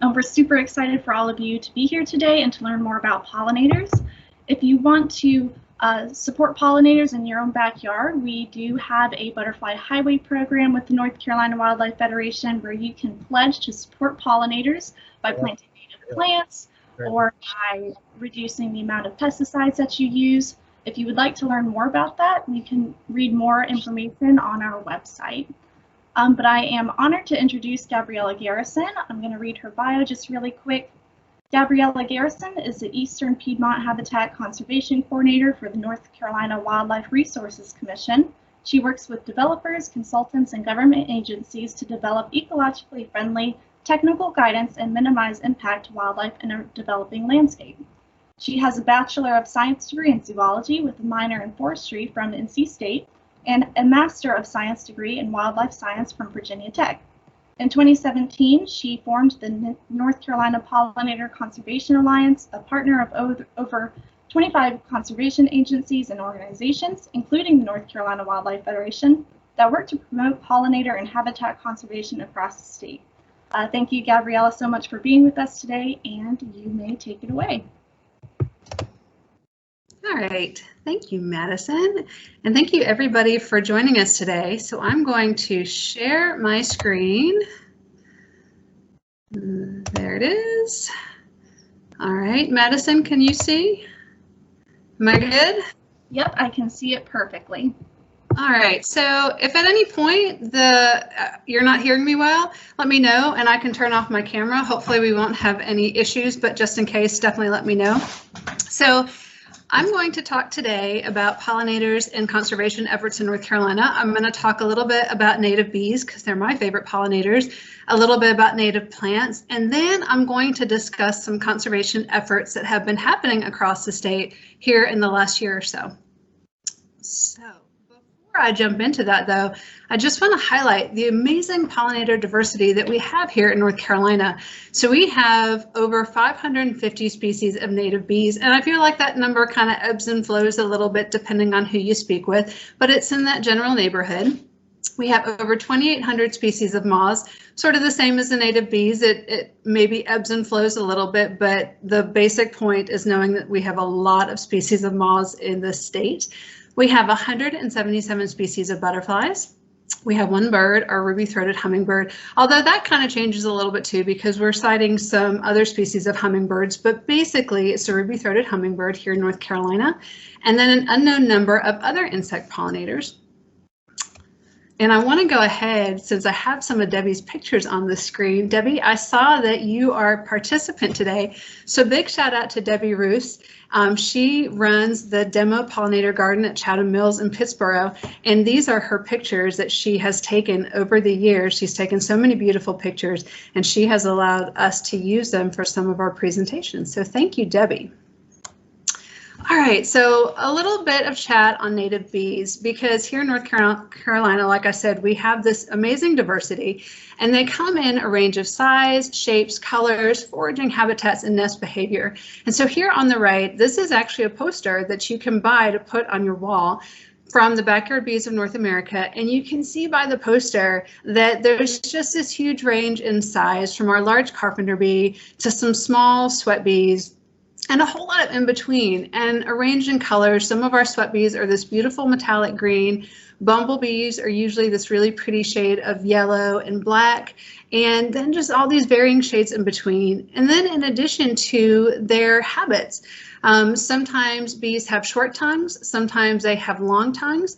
We're super excited for all of you to be here today and to learn more about pollinators. If you want to support pollinators in your own backyard, we do have a butterfly highway program with the North Carolina Wildlife Federation where you can pledge to support pollinators by planting native plants or by reducing the amount of pesticides that you use. If you would like to learn more about that, you can read more information on our website. But I am honored to introduce Gabriela Garrison. I'm going to read her bio just really quick. Gabriela Garrison is the Eastern Piedmont Habitat Conservation Coordinator for the North Carolina Wildlife Resources Commission. She works with developers, consultants, and government agencies to develop ecologically friendly technical guidance and minimize impact to wildlife in a developing landscape. She has a Bachelor of Science degree in Zoology with a minor in Forestry from NC State and a Master of Science degree in Wildlife Science from Virginia Tech. In 2017, she formed the North Carolina Pollinator Conservation Alliance, a partner of over 25 conservation agencies and organizations, including the North Carolina Wildlife Federation, that work to promote pollinator and habitat conservation across the state. Thank you, Gabriela, so much for being with us today, and you may take it away. All right, thank you, Madison, and thank you everybody for joining us today. So I'm going to share my screen. There it is. All right, Madison, can you see? Am I good? Yep, I can see it perfectly. All right, so if at any point you're not hearing me well, let me know and I can turn off my camera. Hopefully we won't have any issues, but just in case, definitely let me know. So I'm going to talk today about pollinators and conservation efforts in North Carolina. I'm going to talk a little bit about native bees because they're my favorite pollinators, a little bit about native plants, and then I'm going to discuss some conservation efforts that have been happening across the state here in the last year or so. Before I jump into that, though, I just want to highlight the amazing pollinator diversity that we have here in North Carolina. So we have over 550 species of native bees, and I feel like that number kind of ebbs and flows a little bit depending on who you speak with, but it's in that general neighborhood. We have over 2,800 species of moths, sort of the same as the native bees. It maybe ebbs and flows a little bit, but the basic point is knowing that we have a lot of species of moths in the state. We have 177 species of butterflies. We have one bird, our ruby-throated hummingbird, although that kind of changes a little bit too because we're citing some other species of hummingbirds, but basically it's a ruby-throated hummingbird here in North Carolina, and then an unknown number of other insect pollinators. And I want to go ahead, since I have some of Debbie's pictures on the screen. Debbie, I saw that you are a participant today, so big shout out to Debbie Roos. She runs the demo pollinator garden at Chatham Mills in Pittsboro, and these are her pictures that she has taken over the years. She's taken so many beautiful pictures, and she has allowed us to use them for some of our presentations. So thank you, Debbie. All right, so a little bit of chat on native bees, because here in North Carolina, like I said, we have this amazing diversity, and they come in a range of size, shapes, colors, foraging habitats, and nest behavior. And so here on the right, this is actually a poster that you can buy to put on your wall from the Backyard Bees of North America, and you can see by the poster that there's just this huge range in size, from our large carpenter bee to some small sweat bees, and a whole lot of in between, and arranged in colors. Some of our sweat bees are this beautiful metallic green. Bumblebees are usually this really pretty shade of yellow and black, and then just all these varying shades in between. And then in addition to their habits, sometimes bees have short tongues, sometimes they have long tongues,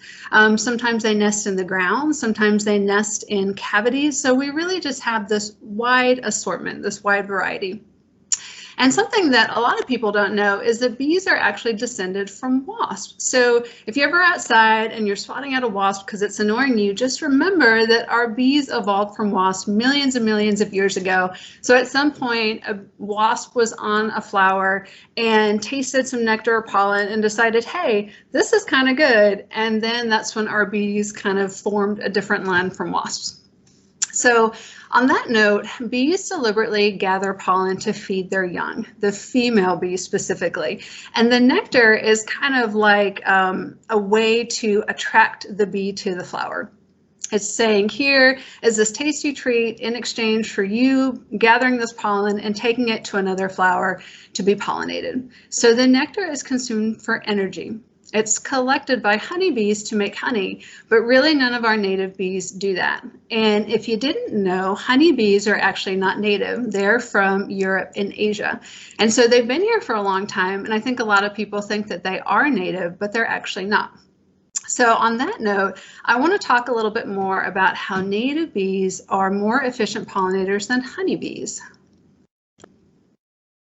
sometimes they nest in the ground, sometimes they nest in cavities. So we really just have this wide assortment, this wide variety. And something that a lot of people don't know is that bees are actually descended from wasps. So if you're ever outside and you're swatting at a wasp because it's annoying you, just remember that our bees evolved from wasps millions and millions of years ago. So at some point, a wasp was on a flower and tasted some nectar or pollen and decided, hey, this is kind of good. And then that's when our bees kind of formed a different line from wasps. So on that note, bees deliberately gather pollen to feed their young, the female bee specifically. And the nectar is kind of like a way to attract the bee to the flower. It's saying here is this tasty treat in exchange for you gathering this pollen and taking it to another flower to be pollinated. So the nectar is consumed for energy. It's collected by honeybees to make honey, but really none of our native bees do that. And if you didn't know, honeybees are actually not native. They're from Europe and Asia. And so they've been here for a long time. And I think a lot of people think that they are native, but they're actually not. So on that note, I want to talk a little bit more about how native bees are more efficient pollinators than honeybees.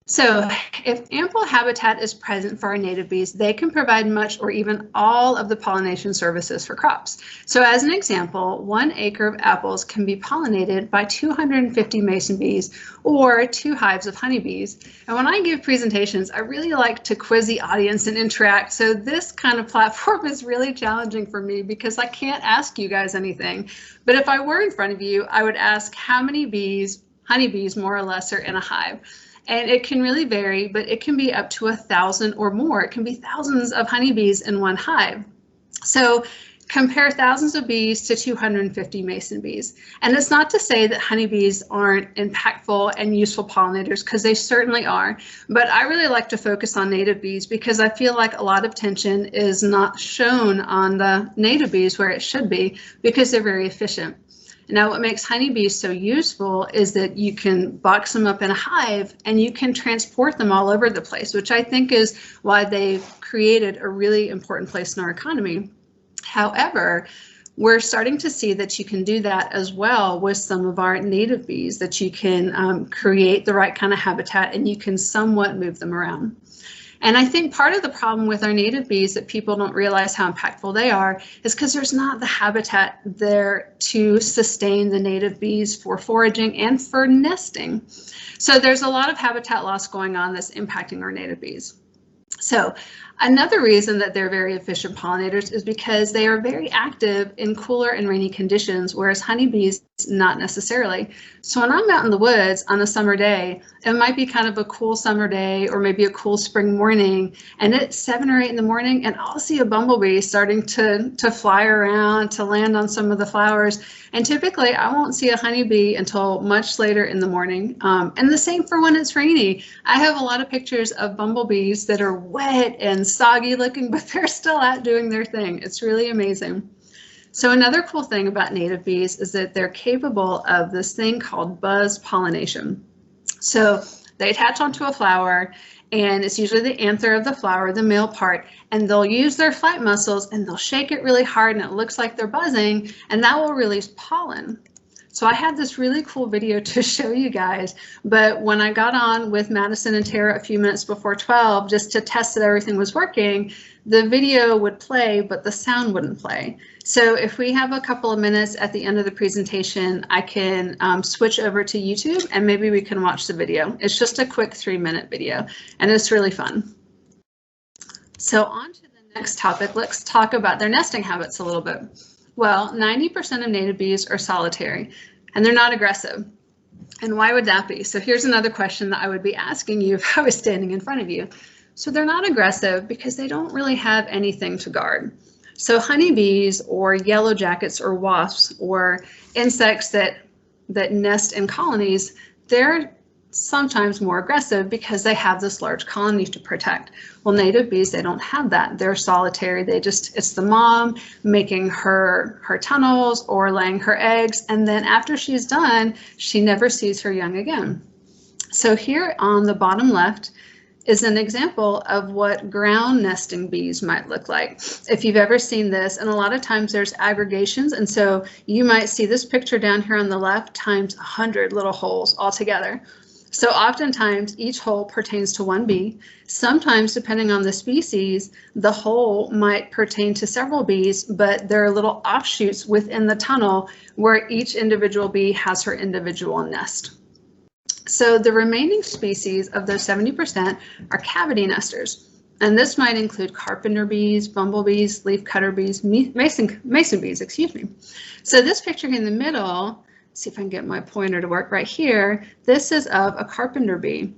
So if ample habitat is present for our native bees, they can provide much or even all of the pollination services for crops. So as an example, 1 acre of apples can be pollinated by 250 mason bees or 2 hives of honeybees. And when I give presentations, I really like to quiz the audience and interact. So this kind of platform is really challenging for me because I can't ask you guys anything. But if I were in front of you, I would ask how many bees, honeybees more or less, are in a hive. And it can really vary, but it can be up to 1,000 or more. It can be thousands of honeybees in one hive. So compare thousands of bees to 250 mason bees. And it's not to say that honeybees aren't impactful and useful pollinators, because they certainly are. But I really like to focus on native bees because I feel like a lot of attention is not shown on the native bees where it should be, because they're very efficient. Now, what makes honeybees so useful is that you can box them up in a hive and you can transport them all over the place, which I think is why they've created a really important place in our economy. However, we're starting to see that you can do that as well with some of our native bees, that you can create the right kind of habitat and you can somewhat move them around. And I think part of the problem with our native bees that people don't realize how impactful they are is because there's not the habitat there to sustain the native bees for foraging and for nesting. So there's a lot of habitat loss going on that's impacting our native bees. So another reason that they're very efficient pollinators is because they are very active in cooler and rainy conditions, whereas honeybees not necessarily. So when I'm out in the woods on a summer day, it might be kind of a cool summer day or maybe a cool spring morning, and it's 7 or 8 in the morning, and I'll see a bumblebee starting to fly around, to land on some of the flowers. And typically I won't see a honeybee until much later in the morning. And the same for when it's rainy. I have a lot of pictures of bumblebees that are wet and soggy looking, but they're still out doing their thing. It's really amazing. So another cool thing about native bees is that they're capable of this thing called buzz pollination. So they attach onto a flower, and it's usually the anther of the flower, the male part, and they'll use their flight muscles and they'll shake it really hard and it looks like they're buzzing, and that will release pollen. So I had this really cool video to show you guys, but when I got on with Madison and Tara a few minutes before 12 just to test that everything was working, the video would play, but the sound wouldn't play. So if we have a couple of minutes at the end of the presentation, I can switch over to YouTube and maybe we can watch the video. It's just a quick 3-minute video and it's really fun. So on to the next topic, let's talk about their nesting habits a little bit. Well, 90% of native bees are solitary and they're not aggressive. And why would that be? So here's another question that I would be asking you if I was standing in front of you. So they're not aggressive because they don't really have anything to guard. So honeybees or yellow jackets or wasps or insects that nest in colonies, they're sometimes more aggressive because they have this large colony to protect. Well, native bees, they don't have that. They're solitary. It's the mom making her tunnels or laying her eggs, and then after she's done, she never sees her young again. So here on the bottom left is an example of what ground nesting bees might look like. If you've ever seen this, and a lot of times there's aggregations, and so you might see this picture down here on the left times 100 little holes all together. So oftentimes each hole pertains to one bee. Sometimes, depending on the species, the hole might pertain to several bees, but there are little offshoots within the tunnel where each individual bee has her individual nest. So the remaining species of those 70% are cavity nesters. And this might include carpenter bees, bumblebees, leafcutter bees, mason bees, excuse me. So this picture in the middle, see if I can get my pointer to work right here. This is of a carpenter bee.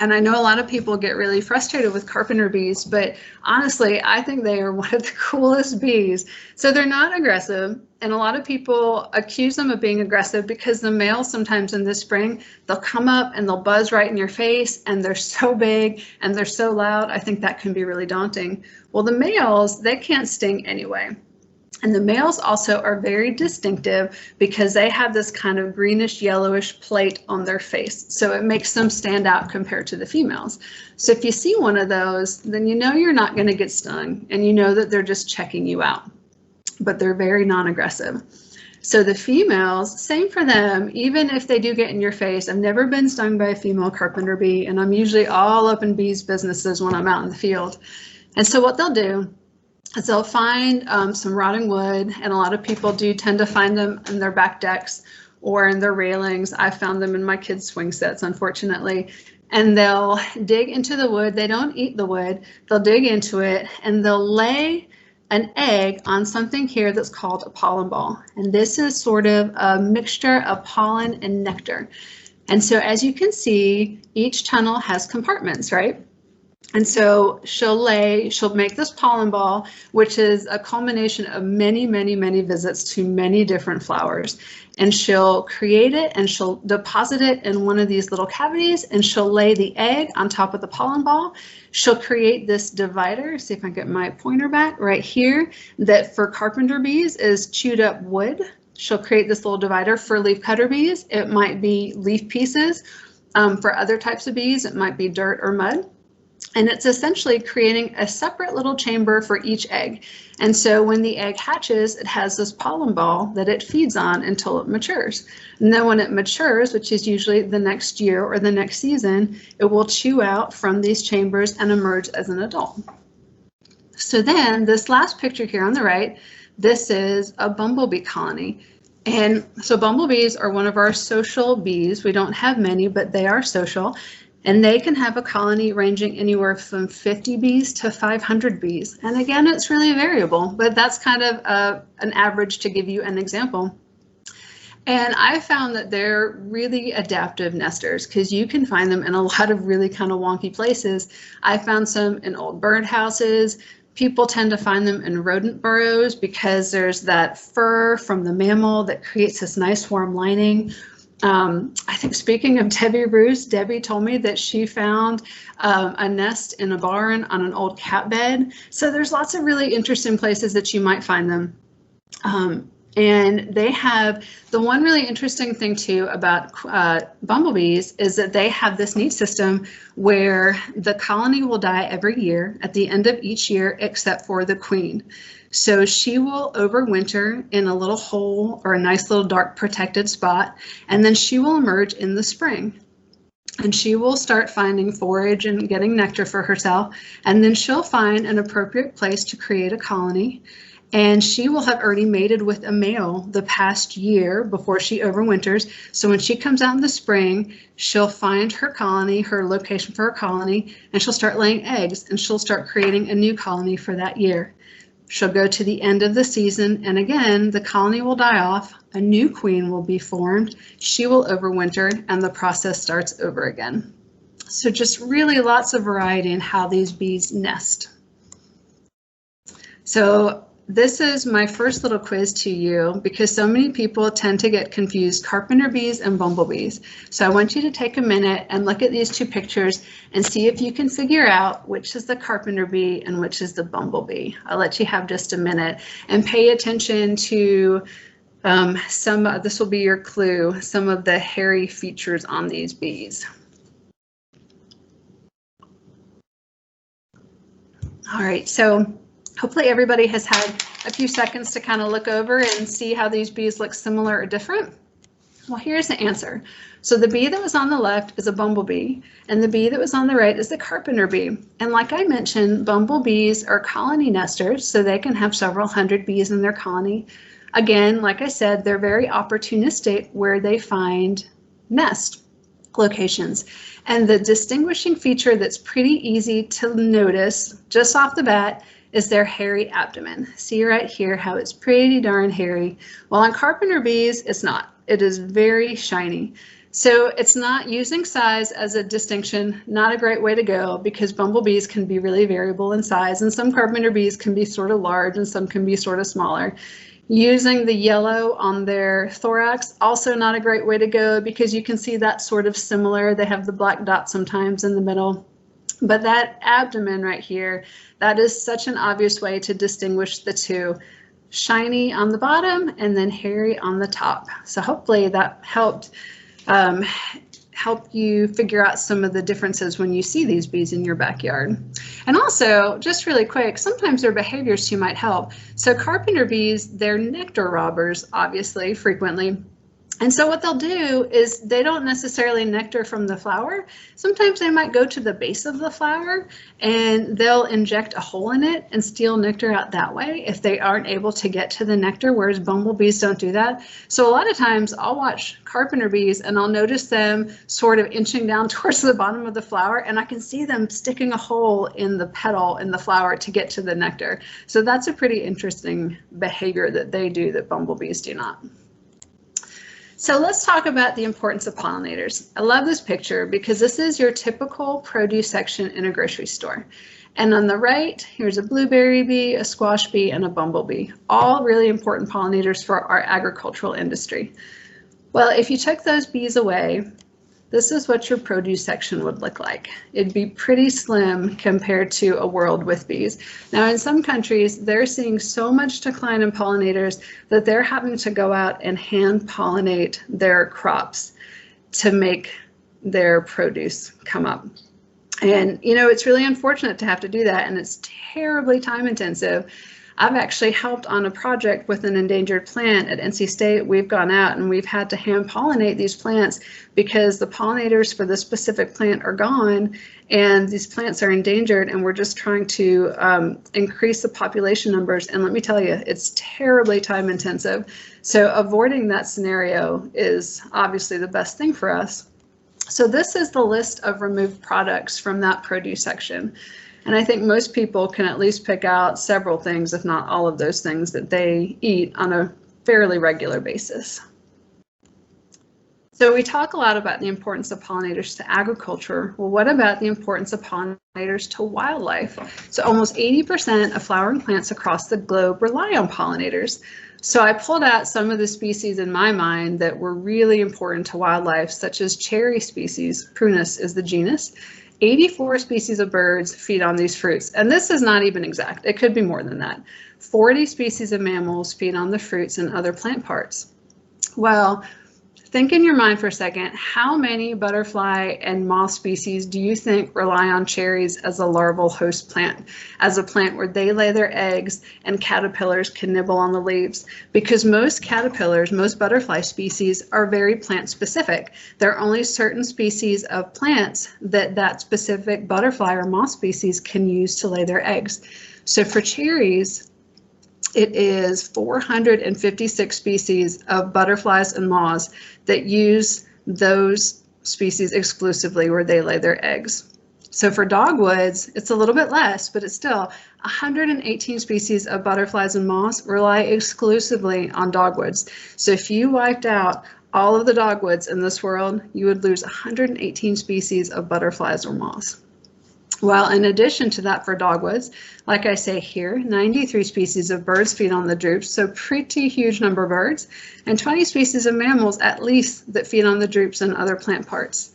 And I know a lot of people get really frustrated with carpenter bees, but honestly, I think they are one of the coolest bees. So they're not aggressive, and a lot of people accuse them of being aggressive because the males sometimes in the spring, they'll come up and they'll buzz right in your face, and they're so big and they're so loud. I think that can be really daunting. Well, the males, they can't sting anyway. And the males also are very distinctive because they have this kind of greenish yellowish plate on their face. So it makes them stand out compared to the females. So if you see one of those, then you know you're not going to get stung, and you know that they're just checking you out. But they're very non-aggressive. So the females, same for them, even if they do get in your face. I've never been stung by a female carpenter bee, and I'm usually all up in bees' businesses when I'm out in the field. And so what they'll do is they'll find some rotting wood, and a lot of people do tend to find them in their back decks or in their railings. I found them in my kids' swing sets, unfortunately. And they'll dig into the wood. They don't eat the wood. They'll dig into it, and they'll lay an egg on something here that's called a pollen ball. And this is sort of a mixture of pollen and nectar. And so as you can see, each tunnel has compartments, right? And so she'll make this pollen ball, which is a culmination of many, many, many visits to many different flowers. And she'll create it, and she'll deposit it in one of these little cavities, and she'll lay the egg on top of the pollen ball. She'll create this divider, see if I can get my pointer back, right here, that for carpenter bees is chewed up wood. She'll create this little divider. For leafcutter bees, it might be leaf pieces. For other types of bees, it might be dirt or mud. And it's essentially creating a separate little chamber for each egg. And so when the egg hatches, it has this pollen ball that it feeds on until it matures. And then when it matures, which is usually the next year or the next season, it will chew out from these chambers and emerge as an adult. So then this last picture here on the right, this is a bumblebee colony. And so bumblebees are one of our social bees. We don't have many, but they are social. And they can have a colony ranging anywhere from 50 bees to 500 bees. And again, it's really variable, but that's kind of an average to give you an example. And I found that they're really adaptive nesters because you can find them in a lot of really kind of wonky places. I found some in old birdhouses. People tend to find them in rodent burrows because there's that fur from the mammal that creates this nice warm lining. I think speaking of Debbie Roos, Debbie told me that she found a nest in a barn on an old cat bed. So there's lots of really interesting places that you might find them. And they have, the one really interesting thing too about bumblebees is that they have this neat system where the colony will die every year at the end of each year except for the queen. So she will overwinter in a little hole or a nice little dark protected spot, and then she will emerge in the spring. And she will start finding forage and getting nectar for herself, and then she'll find an appropriate place to create a colony. And she will have already mated with a male the past year before she overwinters. So when she comes out in the spring, she'll find her colony, her location for her colony, and she'll start laying eggs, and she'll start creating a new colony for that year. She'll go to the end of the season, and again, the colony will die off, a new queen will be formed, she will overwinter, and the process starts over again. So just really lots of variety in how these bees nest. So this is my first little quiz to you because so many people tend to get confused carpenter bees and bumblebees. So I want you to take a minute and look at these two pictures and see if you can figure out which is the carpenter bee and which is the bumblebee. I'll let you have just a minute and pay attention to this will be your clue, some of the hairy features on these bees. All right, so hopefully everybody has had a few seconds to kind of look over and see how these bees look similar or different. Well, here's the answer. So the bee that was on the left is a bumblebee, and the bee that was on the right is the carpenter bee. And like I mentioned, bumblebees are colony nesters, so they can have several hundred bees in their colony. Again, like I said, they're very opportunistic where they find nest locations. And the distinguishing feature that's pretty easy to notice just off the bat is their hairy abdomen. See right here how it's pretty darn hairy. While on carpenter bees, it's not. It is very shiny. So it's not using size as a distinction, not a great way to go, because bumblebees can be really variable in size, and some carpenter bees can be sort of large and some can be sort of smaller. Using the yellow on their thorax, also not a great way to go, because you can see that's sort of similar. They have the black dot sometimes in the middle. But that abdomen right here, that is such an obvious way to distinguish the two. Shiny on the bottom and then hairy on the top. So hopefully that helped help you figure out some of the differences when you see these bees in your backyard. And also, just really quick, sometimes their behaviors too might help. So carpenter bees, they're nectar robbers, obviously, frequently. And so what they'll do is they don't necessarily nectar from the flower. Sometimes they might go to the base of the flower and they'll inject a hole in it and steal nectar out that way if they aren't able to get to the nectar, whereas bumblebees don't do that. So a lot of times I'll watch carpenter bees and I'll notice them sort of inching down towards the bottom of the flower, and I can see them sticking a hole in the petal in the flower to get to the nectar. So that's a pretty interesting behavior that they do that bumblebees do not. So let's talk about the importance of pollinators. I love this picture because this is your typical produce section in a grocery store. And on the right, here's a blueberry bee, a squash bee, and a bumblebee, all really important pollinators for our agricultural industry. Well, if you took those bees away, this is what your produce section would look like. It'd be pretty slim compared to a world with bees. Now, in some countries, they're seeing so much decline in pollinators that they're having to go out and hand pollinate their crops to make their produce come up. And, you know, it's really unfortunate to have to do that, and it's terribly time intensive. I've actually helped on a project with an endangered plant at NC State. We've gone out and we've had to hand pollinate these plants because the pollinators for this specific plant are gone and these plants are endangered, and we're just trying to increase the population numbers. And let me tell you, it's terribly time intensive. So avoiding that scenario is obviously the best thing for us. So this is the list of removed products from that produce section. And I think most people can at least pick out several things, if not all of those things, that they eat on a fairly regular basis. So we talk a lot about the importance of pollinators to agriculture. Well, what about the importance of pollinators to wildlife? So almost 80% of flowering plants across the globe rely on pollinators. So I pulled out some of the species in my mind that were really important to wildlife, such as cherry species. Prunus is the genus. 84 species of birds feed on these fruits, and this is not even exact. It could be more than that. 40 species of mammals feed on the fruits and other plant parts. Well, think in your mind for a second, how many butterfly and moth species do you think rely on cherries as a larval host plant, as a plant where they lay their eggs and caterpillars can nibble on the leaves? Because most caterpillars, most butterfly species are very plant specific. There are only certain species of plants that that specific butterfly or moth species can use to lay their eggs. So for cherries, it is 456 species of butterflies and moths that use those species exclusively where they lay their eggs. So for dogwoods, it's a little bit less, but it's still 118 species of butterflies and moths rely exclusively on dogwoods. So if you wiped out all of the dogwoods in this world, you would lose 118 species of butterflies or moths. Well, in addition to that, for dogwoods, like I say here, 93 species of birds feed on the drupes, so pretty huge number of birds, and 20 species of mammals at least that feed on the drupes and other plant parts.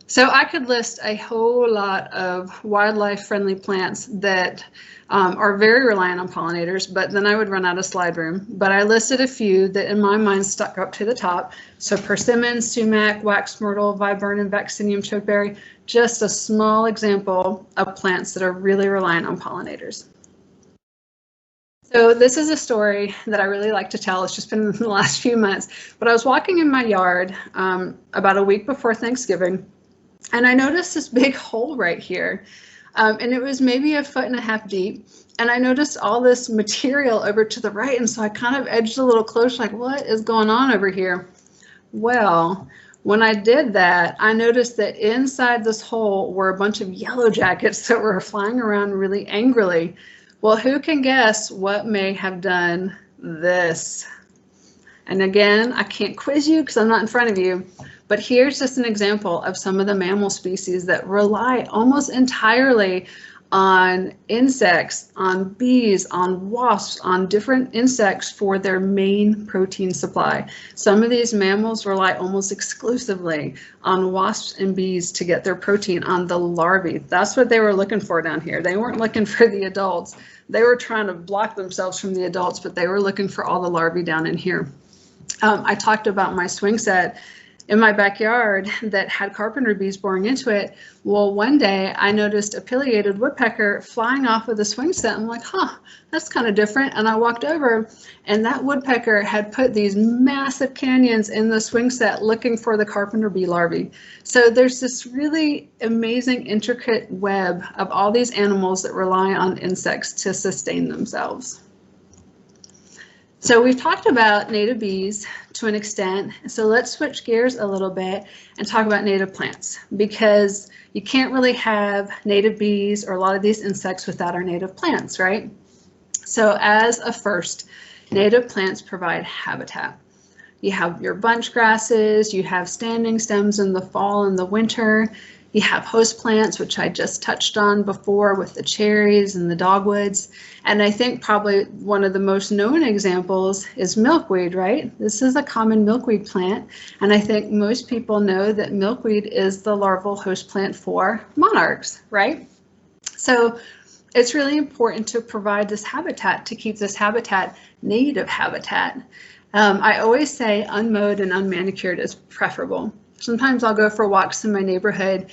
So I could list a whole lot of wildlife-friendly plants that are very reliant on pollinators, but then I would run out of slide room. But I listed a few that in my mind stuck up to the top. So persimmon, sumac, wax myrtle, viburnum, vaccinium, chokeberry, just a small example of plants that are really reliant on pollinators. So this is a story that I really like to tell. It's just been in the last few months, but I was walking in my yard about a week before Thanksgiving, and I noticed this big hole right here. And it was maybe 1.5 feet deep. And I noticed all this material over to the right. And so I kind of edged a little closer, like, what is going on over here? Well, when I did that, I noticed that inside this hole were a bunch of yellow jackets that were flying around really angrily. Well, who can guess what may have done this? And again, I can't quiz you because I'm not in front of you, but here's just an example of some of the mammal species that rely almost entirely on insects, on bees, on wasps, on different insects for their main protein supply. Some of these mammals rely almost exclusively on wasps and bees to get their protein, on the larvae. That's what they were looking for down here. They weren't looking for the adults. They were trying to block themselves from the adults, but they were looking for all the larvae down in here. I talked about my swing set in my backyard that had carpenter bees boring into it. Well, one day I noticed a pileated woodpecker flying off of the swing set. I'm like, huh, that's kind of different. And I walked over, and that woodpecker had put these massive canyons in the swing set looking for the carpenter bee larvae. So there's this really amazing, intricate web of all these animals that rely on insects to sustain themselves. So we've talked about native bees to an extent, so let's switch gears a little bit and talk about native plants, because you can't really have native bees or a lot of these insects without our native plants, right? So as a first, native plants provide habitat. You have your bunch grasses, you have standing stems in the fall and the winter, you have host plants, which I just touched on before with the cherries and the dogwoods. And I think probably one of the most known examples is milkweed, right? This is a common milkweed plant. And I think most people know that milkweed is the larval host plant for monarchs, right? So it's really important to provide this habitat, to keep this habitat native habitat. I always say unmowed and unmanicured is preferable. Sometimes I'll go for walks in my neighborhood,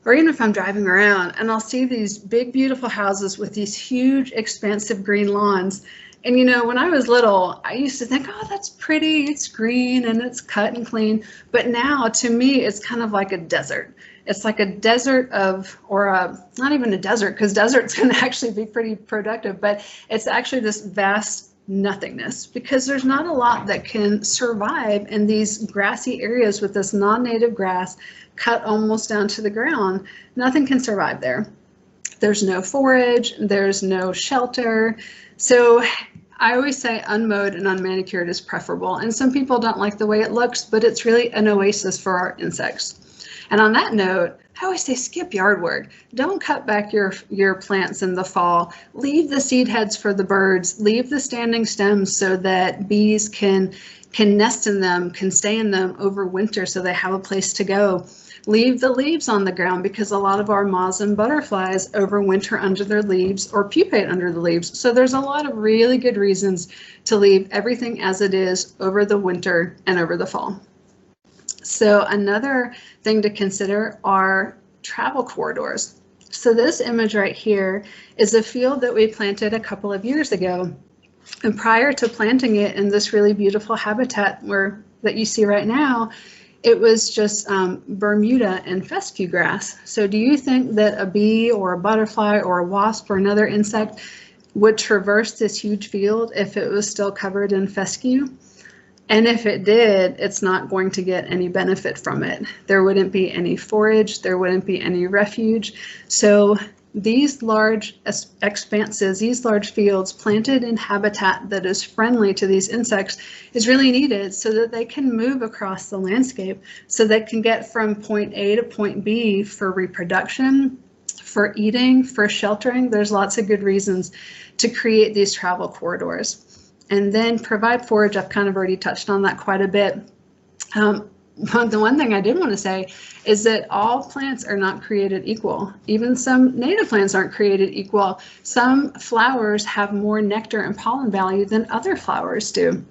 or even if I'm driving around, and I'll see these big, beautiful houses with these huge, expansive green lawns. And you know, when I was little, I used to think, oh, that's pretty, it's green and it's cut and clean. But now, to me, it's kind of like a desert. It's like a desert of, not even a desert, because deserts can actually be pretty productive, but it's actually this vast nothingness, because there's not a lot that can survive in these grassy areas with this non-native grass cut almost down to the ground. Nothing can survive there. There's no forage, there's no shelter. So I always say unmowed and unmanicured is preferable. And some people don't like the way it looks, but it's really an oasis for our insects. And on that note, I always say skip yard work. Don't cut back your plants in the fall. Leave the seed heads for the birds. Leave the standing stems so that bees can nest in them, can stay in them over winter so they have a place to go. Leave the leaves on the ground, because a lot of our moths and butterflies overwinter under their leaves or pupate under the leaves. So there's a lot of really good reasons to leave everything as it is over the winter and over the fall. So another thing to consider are travel corridors. So this image right here is a field that we planted a couple of years ago. And prior to planting it in this really beautiful habitat that you see right now, it was just Bermuda and fescue grass. So do you think that a bee or a butterfly or a wasp or another insect would traverse this huge field if it was still covered in fescue? And if it did, it's not going to get any benefit from it. There wouldn't be any forage, there wouldn't be any refuge. So these large expanses, these large fields planted in habitat that is friendly to these insects is really needed so that they can move across the landscape, so they can get from point A to point B for reproduction, for eating, for sheltering. There's lots of good reasons to create these travel corridors. And then provide forage. I've kind of already touched on that quite a bit. The one thing I did want to say is that all plants are not created equal. Even some native plants aren't created equal. Some flowers have more nectar and pollen value than other flowers do.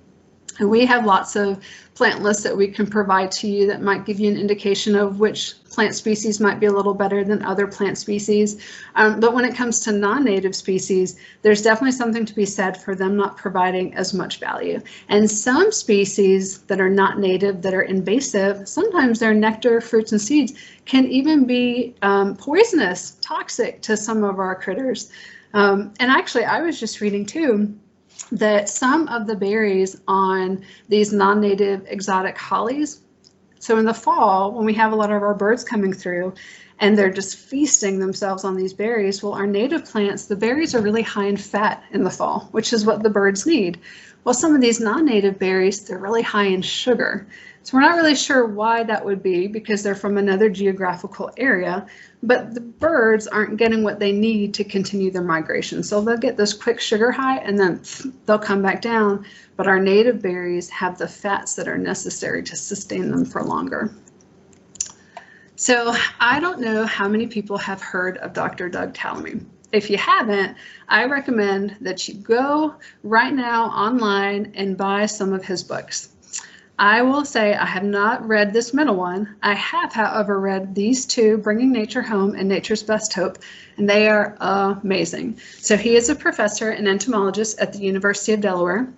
And we have lots of plant lists that we can provide to you that might give you an indication of which plant species might be a little better than other plant species. But when it comes to non-native species, there's definitely something to be said for them not providing as much value. And some species that are not native, that are invasive, sometimes their nectar, fruits, and seeds can even be poisonous, toxic to some of our critters. And actually, I was just reading too, that some of the berries on these non-native exotic hollies, so in the fall, when we have a lot of our birds coming through and they're just feasting themselves on these berries. Well, our native plants, the berries are really high in fat in the fall, which is what the birds need. Well, some of these non-native berries, they're really high in sugar. So we're not really sure why that would be, because they're from another geographical area, but the birds aren't getting what they need to continue their migration. So they'll get this quick sugar high and then they'll come back down, but our native berries have the fats that are necessary to sustain them for longer. So I don't know how many people have heard of Dr. Doug Tallamy. If you haven't, I recommend that you go right now online and buy some of his books. I will say I have not read this middle one. I have, however, read these two, Bringing Nature Home and Nature's Best Hope, and they are amazing. So he is a professor and entomologist at the University of Delaware,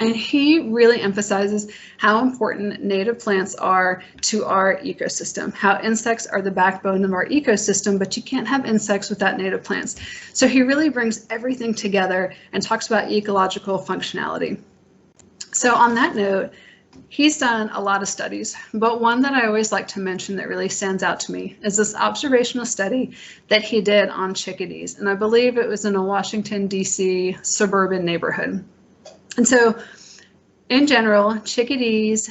and he really emphasizes how important native plants are to our ecosystem, how insects are the backbone of our ecosystem, but you can't have insects without native plants. So he really brings everything together and talks about ecological functionality. So on that note, he's done a lot of studies, but one that I always like to mention that really stands out to me is this observational study that he did on chickadees. And I believe it was in a Washington, D.C. suburban neighborhood. And so in general, chickadees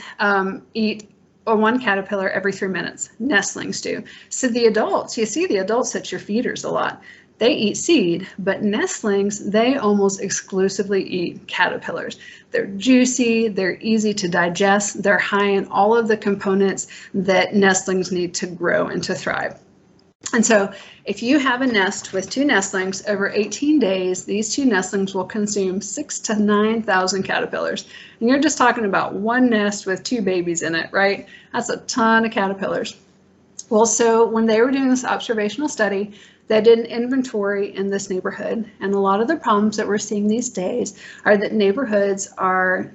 eat one caterpillar every 3 minutes. Nestlings do. So the adults, you see the adults at your feeders a lot. They eat seed, but nestlings, they almost exclusively eat caterpillars. They're juicy, they're easy to digest, they're high in all of the components that nestlings need to grow and to thrive. And so if you have a nest with 2 nestlings over 18 days, these 2 nestlings will consume 6,000 to 9,000 caterpillars. And you're just talking about one nest with 2 babies in it, right? That's a ton of caterpillars. Well, so when they were doing this observational study, they did an inventory in this neighborhood, and a lot of the problems that we're seeing these days are that neighborhoods are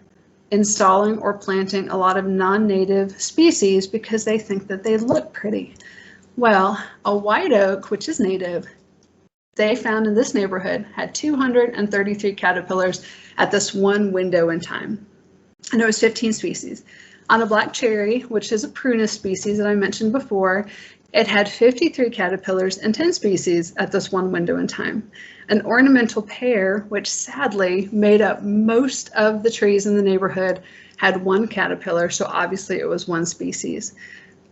installing or planting a lot of non-native species because they think that they look pretty. Well, a white oak, which is native, they found in this neighborhood had 233 caterpillars at this one window in time, and it was 15 species. On a black cherry, which is a prunus species that I mentioned before, it had 53 caterpillars and 10 species at this one window in time. An ornamental pear, which sadly made up most of the trees in the neighborhood, had 1 caterpillar, so obviously it was 1 species.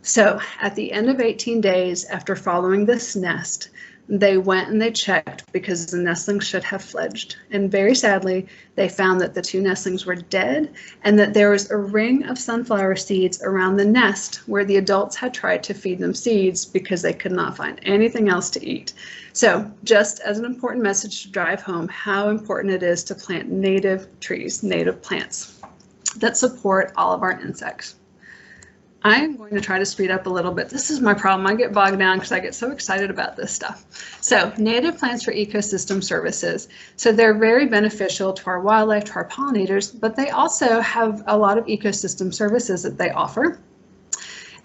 So at the end of 18 days after following this nest, they went and they checked because the nestlings should have fledged. And very sadly, they found that the 2 nestlings were dead and that there was a ring of sunflower seeds around the nest where the adults had tried to feed them seeds because they could not find anything else to eat. So just as an important message to drive home how important it is to plant native trees, native plants that support all of our insects. I'm going to try to speed up a little bit. This is my problem. I get bogged down because I get so excited about this stuff. So native plants for ecosystem services. So they're very beneficial to our wildlife, to our pollinators, but they also have a lot of ecosystem services that they offer.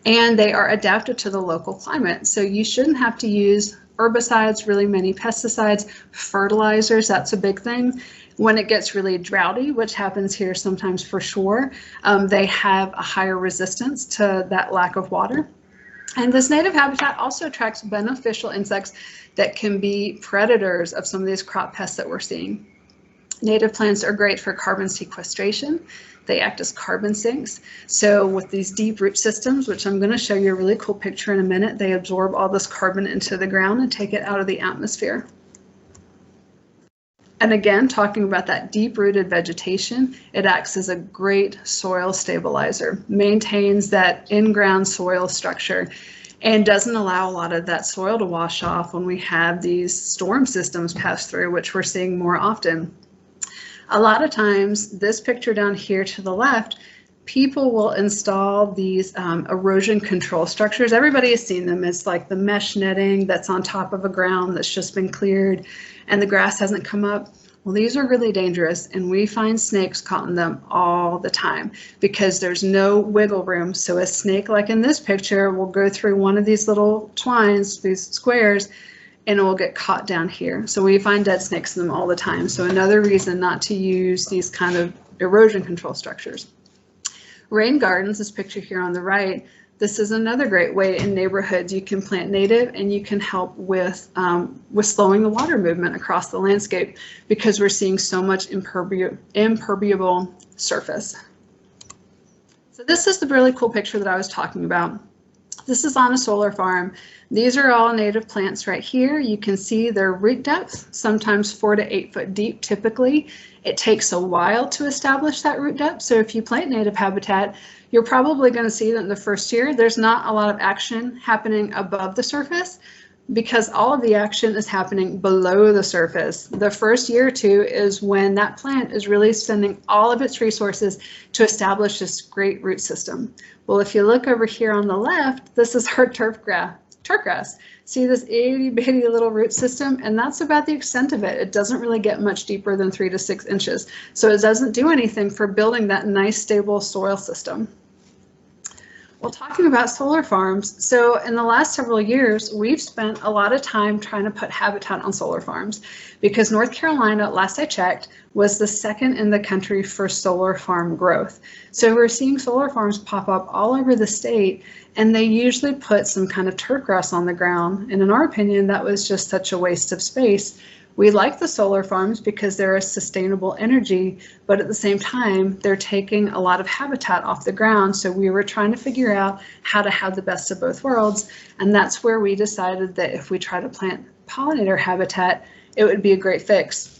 And they are adapted to the local climate. So you shouldn't have to use herbicides, really many pesticides, fertilizers, that's a big thing. When it gets really droughty, which happens here sometimes for sure, they have a higher resistance to that lack of water. And this native habitat also attracts beneficial insects that can be predators of some of these crop pests that we're seeing. Native plants are great for carbon sequestration. They act as carbon sinks. So with these deep root systems, which I'm going to show you a really cool picture in a minute, they absorb all this carbon into the ground and take it out of the atmosphere. And again, talking about that deep-rooted vegetation, it acts as a great soil stabilizer, maintains that in-ground soil structure, and doesn't allow a lot of that soil to wash off when we have these storm systems pass through, which we're seeing more often. A lot of times, this picture down here to the left, people will install these erosion control structures. Everybody has seen them. It's like the mesh netting that's on top of a ground that's just been cleared and the grass hasn't come up. Well, these are really dangerous, and we find snakes caught in them all the time because there's no wiggle room. So a snake, like in this picture, will go through one of these little twines, these squares, and it will get caught down here. So we find dead snakes in them all the time. So another reason not to use these kind of erosion control structures. Rain gardens, this picture here on the right, this is another great way in neighborhoods. You can plant native and you can help with slowing the water movement across the landscape because we're seeing so much impermeable surface. So this is the really cool picture that I was talking about. This is on a solar farm. These are all native plants right here. You can see their root depth, sometimes 4 to 8 foot deep typically. It takes a while to establish that root depth. So if you plant native habitat, you're probably going to see that in the first year, there's not a lot of action happening above the surface because all of the action is happening below the surface. The first year or two is when that plant is really spending all of its resources to establish this great root system. Well, if you look over here on the left, this is our turf grass. See this itty bitty little root system, and that's about the extent of it. It doesn't really get much deeper than 3 to 6 inches. So it doesn't do anything for building that nice stable soil system. Well, talking about solar farms, so in the last several years, we've spent a lot of time trying to put habitat on solar farms because North Carolina, last I checked, was the second in the country for solar farm growth. So we're seeing solar farms pop up all over the state, and they usually put some kind of turf grass on the ground. And in our opinion, that was just such a waste of space. We like the solar farms because they're a sustainable energy, but at the same time, they're taking a lot of habitat off the ground. So we were trying to figure out how to have the best of both worlds. And that's where we decided that if we try to plant pollinator habitat, it would be a great fix.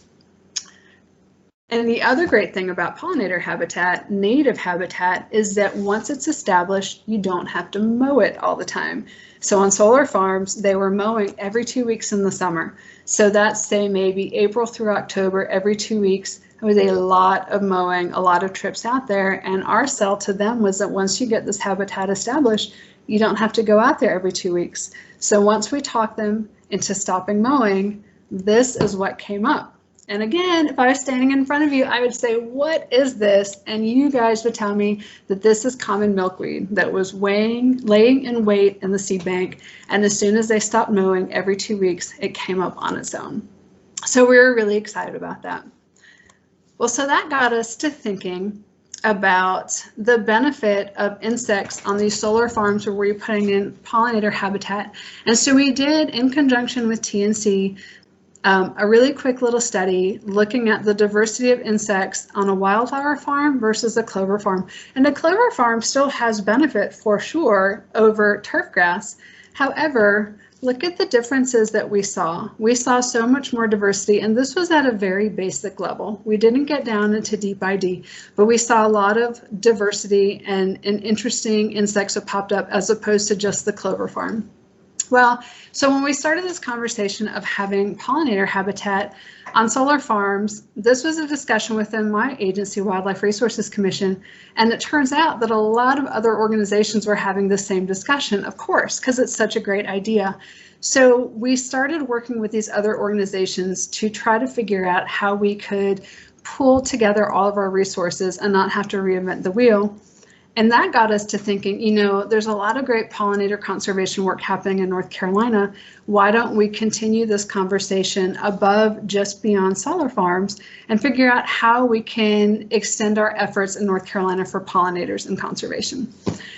And the other great thing about pollinator habitat, native habitat, is that once it's established, you don't have to mow it all the time. So on solar farms, they were mowing every 2 weeks in the summer. So that's, say, maybe April through October, every 2 weeks. It was a lot of mowing, a lot of trips out there. And our sell to them was that once you get this habitat established, you don't have to go out there every 2 weeks. So once we talked them into stopping mowing, this is what came up. And again, if I was standing in front of you, I would say, what is this? And you guys would tell me that this is common milkweed that was laying in wait in the seed bank. And as soon as they stopped mowing every 2 weeks, it came up on its own. So we were really excited about that. Well, so that got us to thinking about the benefit of insects on these solar farms where we're putting in pollinator habitat. And so we did, in conjunction with TNC, a really quick little study looking at the diversity of insects on a wildflower farm versus a clover farm. And a clover farm still has benefit for sure over turf grass. However, look at the differences that we saw. We saw so much more diversity, and this was at a very basic level. We didn't get down into deep ID, but we saw a lot of diversity and interesting insects that popped up as opposed to just the clover farm. Well, so when we started this conversation of having pollinator habitat on solar farms, this was a discussion within my agency, Wildlife Resources Commission, and it turns out that a lot of other organizations were having the same discussion, of course, because it's such a great idea. So we started working with these other organizations to try to figure out how we could pull together all of our resources and not have to reinvent the wheel. And that got us to thinking, you know, there's a lot of great pollinator conservation work happening in North Carolina. Why don't we continue this conversation above just beyond solar farms and figure out how we can extend our efforts in North Carolina for pollinators and conservation?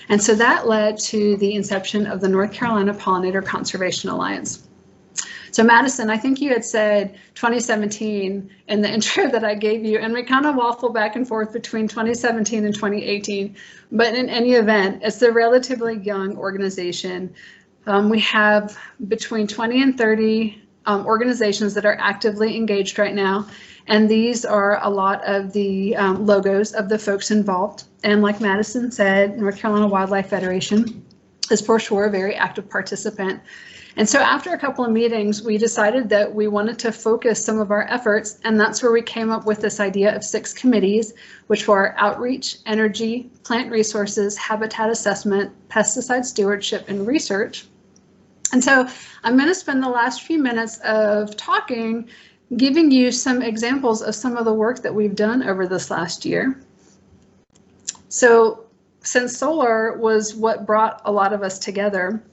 And so that led to the inception of the North Carolina Pollinator Conservation Alliance. So Madison, I think you had said 2017 in the intro that I gave you, and we kind of waffle back and forth between 2017 and 2018. But in any event, it's a relatively young organization. We have between 20 and 30 organizations that are actively engaged right now. And these are a lot of the logos of the folks involved. And like Madison said, North Carolina Wildlife Federation is for sure a very active participant. And so after a couple of meetings, we decided that we wanted to focus some of our efforts, and that's where we came up with this idea of 6 committees, which were outreach, energy, plant resources, habitat assessment, pesticide stewardship, and research. And so I'm going to spend the last few minutes of talking, giving you some examples of some of the work that we've done over this last year. So since solar was what brought a lot of us together,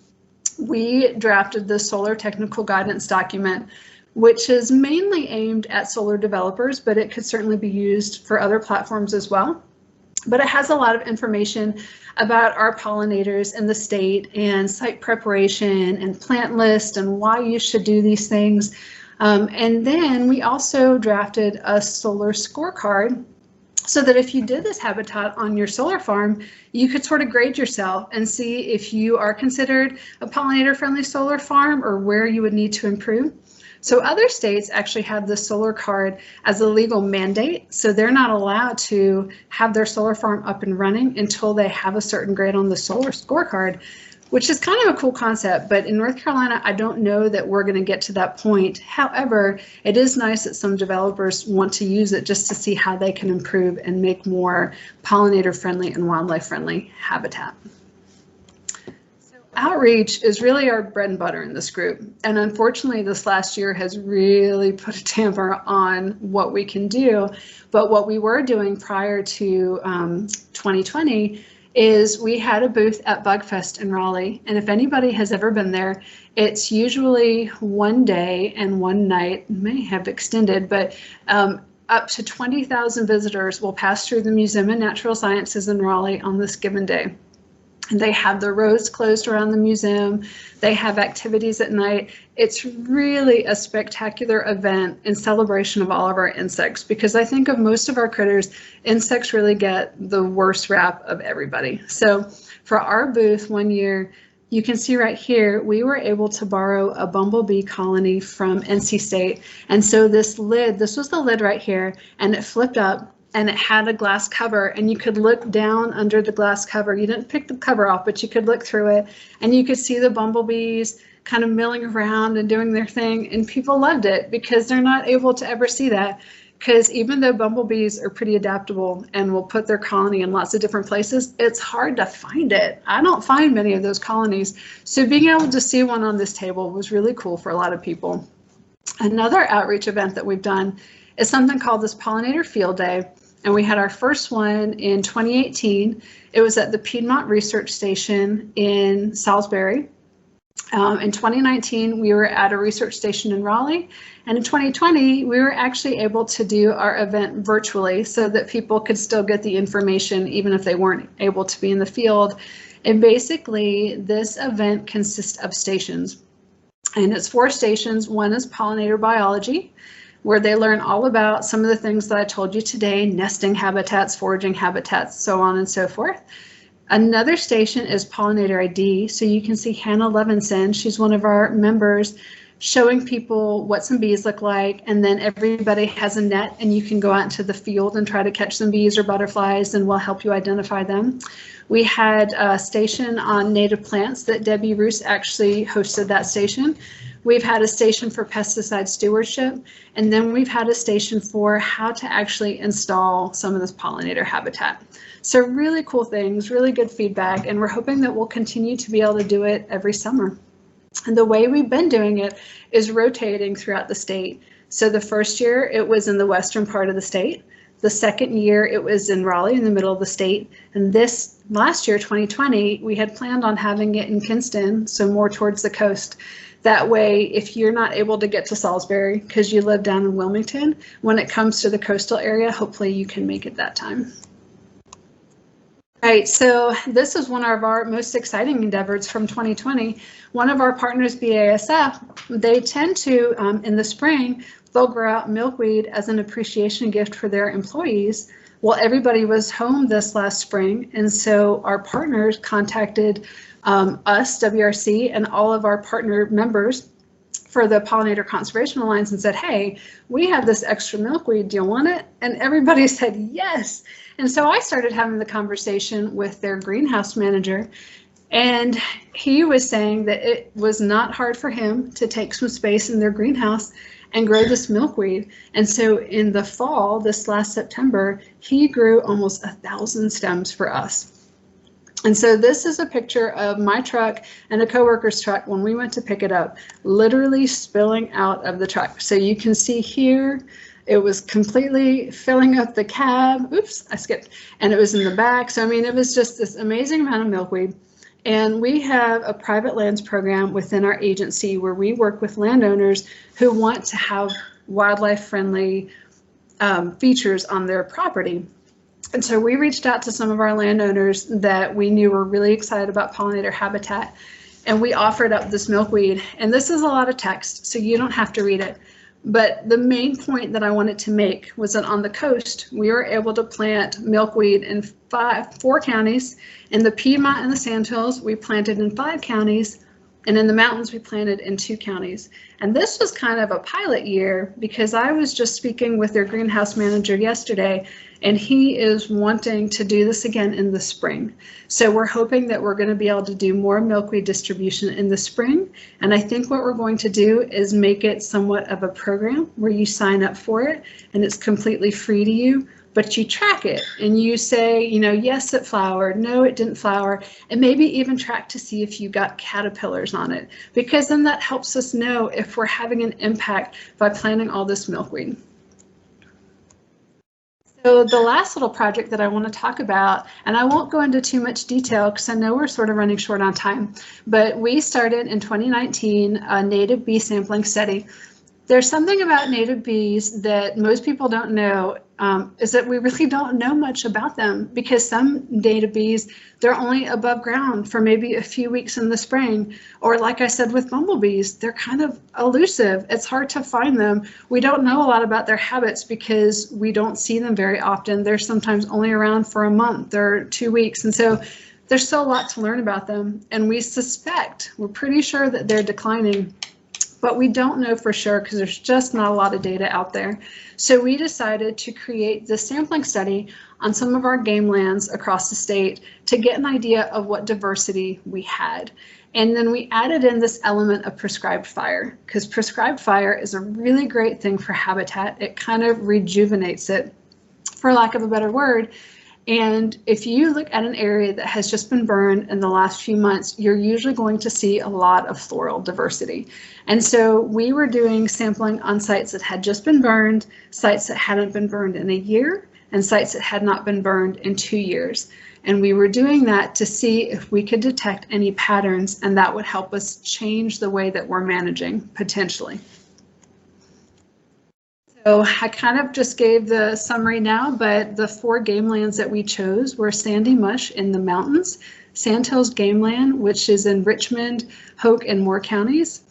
we drafted the solar technical guidance document, which is mainly aimed at solar developers, but it could certainly be used for other platforms as well. but it has a lot of information about our pollinators in the state and site preparation and plant list and why you should do these things. And then we also drafted a solar scorecard so that if you did this habitat on your solar farm, you could sort of grade yourself and see if you are considered a pollinator-friendly solar farm or where you would need to improve. So other states actually have the solar card as a legal mandate, so they're not allowed to have their solar farm up and running until they have a certain grade on the solar scorecard, which is kind of a cool concept. But in North Carolina, I don't know that we're going to get to that point. However, it is nice that some developers want to use it just to see how they can improve and make more pollinator-friendly and wildlife-friendly habitat. Outreach is really our bread and butter in this group, and unfortunately this last year has really put a damper on what we can do. But what we were doing prior to 2020 is we had a booth at Bugfest in Raleigh, and if anybody has ever been there, it's usually one day and one night, may have extended, but up to 20,000 visitors will pass through the Museum of Natural Sciences in Raleigh on this given day. They have the roads closed around the museum. They have activities at night. It's really a spectacular event in celebration of all of our insects, because I think of most of our critters, insects really get the worst rap of everybody. So for our booth one year, you can see right here, we were able to borrow a bumblebee colony from NC State. And so this lid, this was the lid right here, and it flipped up. And it had a glass cover, and you could look down under the glass cover. You didn't pick the cover off, but you could look through it, and you could see the bumblebees kind of milling around and doing their thing. And people loved it because they're not able to ever see that, because even though bumblebees are pretty adaptable and will put their colony in lots of different places, it's hard to find it. I don't find many of those colonies. So being able to see one on this table was really cool for a lot of people. Another outreach event that we've done is something called this Pollinator Field Day. And we had our first one in 2018. It was at the Piedmont Research Station in Salisbury. In 2019, we were at a research station in Raleigh. And in 2020, we were actually able to do our event virtually so that people could still get the information even if they weren't able to be in the field. And basically, this event consists of stations. And it's 4 stations. One is pollinator biology, where they learn all about some of the things that I told you today, nesting habitats, foraging habitats, so on and so forth. Another station is Pollinator ID. So you can see Hannah Levinson, she's one of our members, showing people what some bees look like, and then everybody has a net and you can go out into the field and try to catch some bees or butterflies, and we'll help you identify them. We had a station on native plants that Debbie Roos actually hosted that station. We've had a station for pesticide stewardship, and then we've had a station for how to actually install some of this pollinator habitat. So really cool things, really good feedback, and we're hoping that we'll continue to be able to do it every summer. And the way we've been doing it is rotating throughout the state. So the first year it was in the western part of the state. The second year it was in Raleigh in the middle of the state. And this last year, 2020, we had planned on having it in Kinston, so more towards the coast. That way, if you're not able to get to Salisbury because you live down in Wilmington, when it comes to the coastal area, hopefully you can make it that time. Right, so this is one of our most exciting endeavors from 2020. One of our partners, BASF, they tend to, in the spring, they'll grow out milkweed as an appreciation gift for their employees. Well, everybody was home this last spring, and so our partners contacted us, WRC, and all of our partner members for the Pollinator Conservation Alliance and said, hey, we have this extra milkweed, do you want it? And everybody said yes. And so I started having the conversation with their greenhouse manager, and he was saying that it was not hard for him to take some space in their greenhouse and grow this milkweed. And so in the fall, this last September, he grew almost 1,000 stems for us. And so this is a picture of my truck and a coworker's truck when we went to pick it up, literally spilling out of the truck. So you can see here, it was completely filling up the cab. Oops, I skipped. And it was in the back. So, I mean, it was just this amazing amount of milkweed. And we have a private lands program within our agency where we work with landowners who want to have wildlife friendly features on their property. And so we reached out to some of our landowners that we knew were really excited about pollinator habitat, and we offered up this milkweed. And this is a lot of text, so you don't have to read it. But the main point that I wanted to make was that on the coast, we were able to plant milkweed in 4 counties. In the Piedmont and the Sandhills, we planted in 5 counties. And in the mountains, we planted in 2 counties. And this was kind of a pilot year because I was just speaking with their greenhouse manager yesterday, and he is wanting to do this again in the spring. So we're hoping that we're going to be able to do more milkweed distribution in the spring. And I think what we're going to do is make it somewhat of a program where you sign up for it and it's completely free to you, but you track it and you say, you know, yes, it flowered, no, it didn't flower, and maybe even track to see if you got caterpillars on it, because then that helps us know if we're having an impact by planting all this milkweed. So the last little project that I want to talk about, and I won't go into too much detail because I know we're sort of running short on time, but we started in 2019 a native bee sampling study. There's something about native bees that most people don't know, is that we really don't know much about them, because some native bees, they're only above ground for maybe a few weeks in the spring. Or like I said with bumblebees, they're kind of elusive. It's hard to find them. We don't know a lot about their habits because we don't see them very often. They're sometimes only around for a month or 2 weeks. And so there's still a lot to learn about them. And we suspect, we're pretty sure that they're declining, but we don't know for sure because there's just not a lot of data out there. So we decided to create this sampling study on some of our game lands across the state to get an idea of what diversity we had. And then we added in this element of prescribed fire, because prescribed fire is a really great thing for habitat. It kind of rejuvenates it, for lack of a better word. And if you look at an area that has just been burned in the last few months, you're usually going to see a lot of floral diversity. And so we were doing sampling on sites that had just been burned, sites that hadn't been burned in a year, and sites that had not been burned in 2 years. And we were doing that to see if we could detect any patterns, and that would help us change the way that we're managing potentially. So I kind of just gave the summary now, but the 4 game lands that we chose were Sandy Mush in the mountains, Sandhills Game Land, which is in Richmond, Hoke, and Moore counties,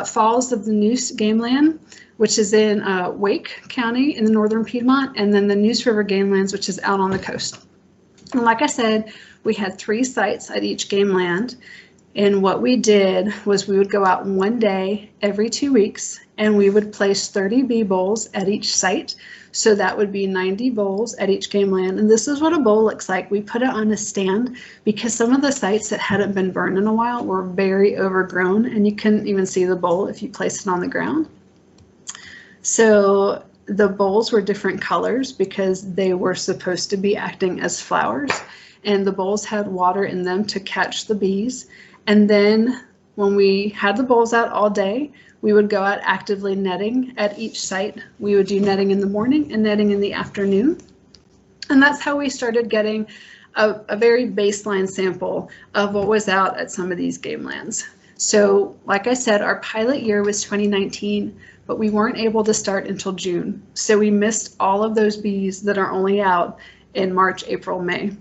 Falls of the Neuse Game Land, which is in Wake County in the northern Piedmont, and then the Neuse River Game Lands, which is out on the coast. And like I said, we had 3 sites at each game land. And what we did was we would go out 1 day every 2 weeks, and we would place 30 bee bowls at each site. So that would be 90 bowls at each game land. And this is what a bowl looks like. We put it on a stand because some of the sites that hadn't been burned in a while were very overgrown, and you couldn't even see the bowl if you placed it on the ground. So the bowls were different colors because they were supposed to be acting as flowers, and the bowls had water in them to catch the bees. And then when we had the bowls out all day, we would go out actively netting at each site. We would do netting in the morning and netting in the afternoon. And that's how we started getting a very baseline sample of what was out at some of these game lands. So like I said, our pilot year was 2019, but we weren't able to start until June. So we missed all of those bees that are only out in March, April, May.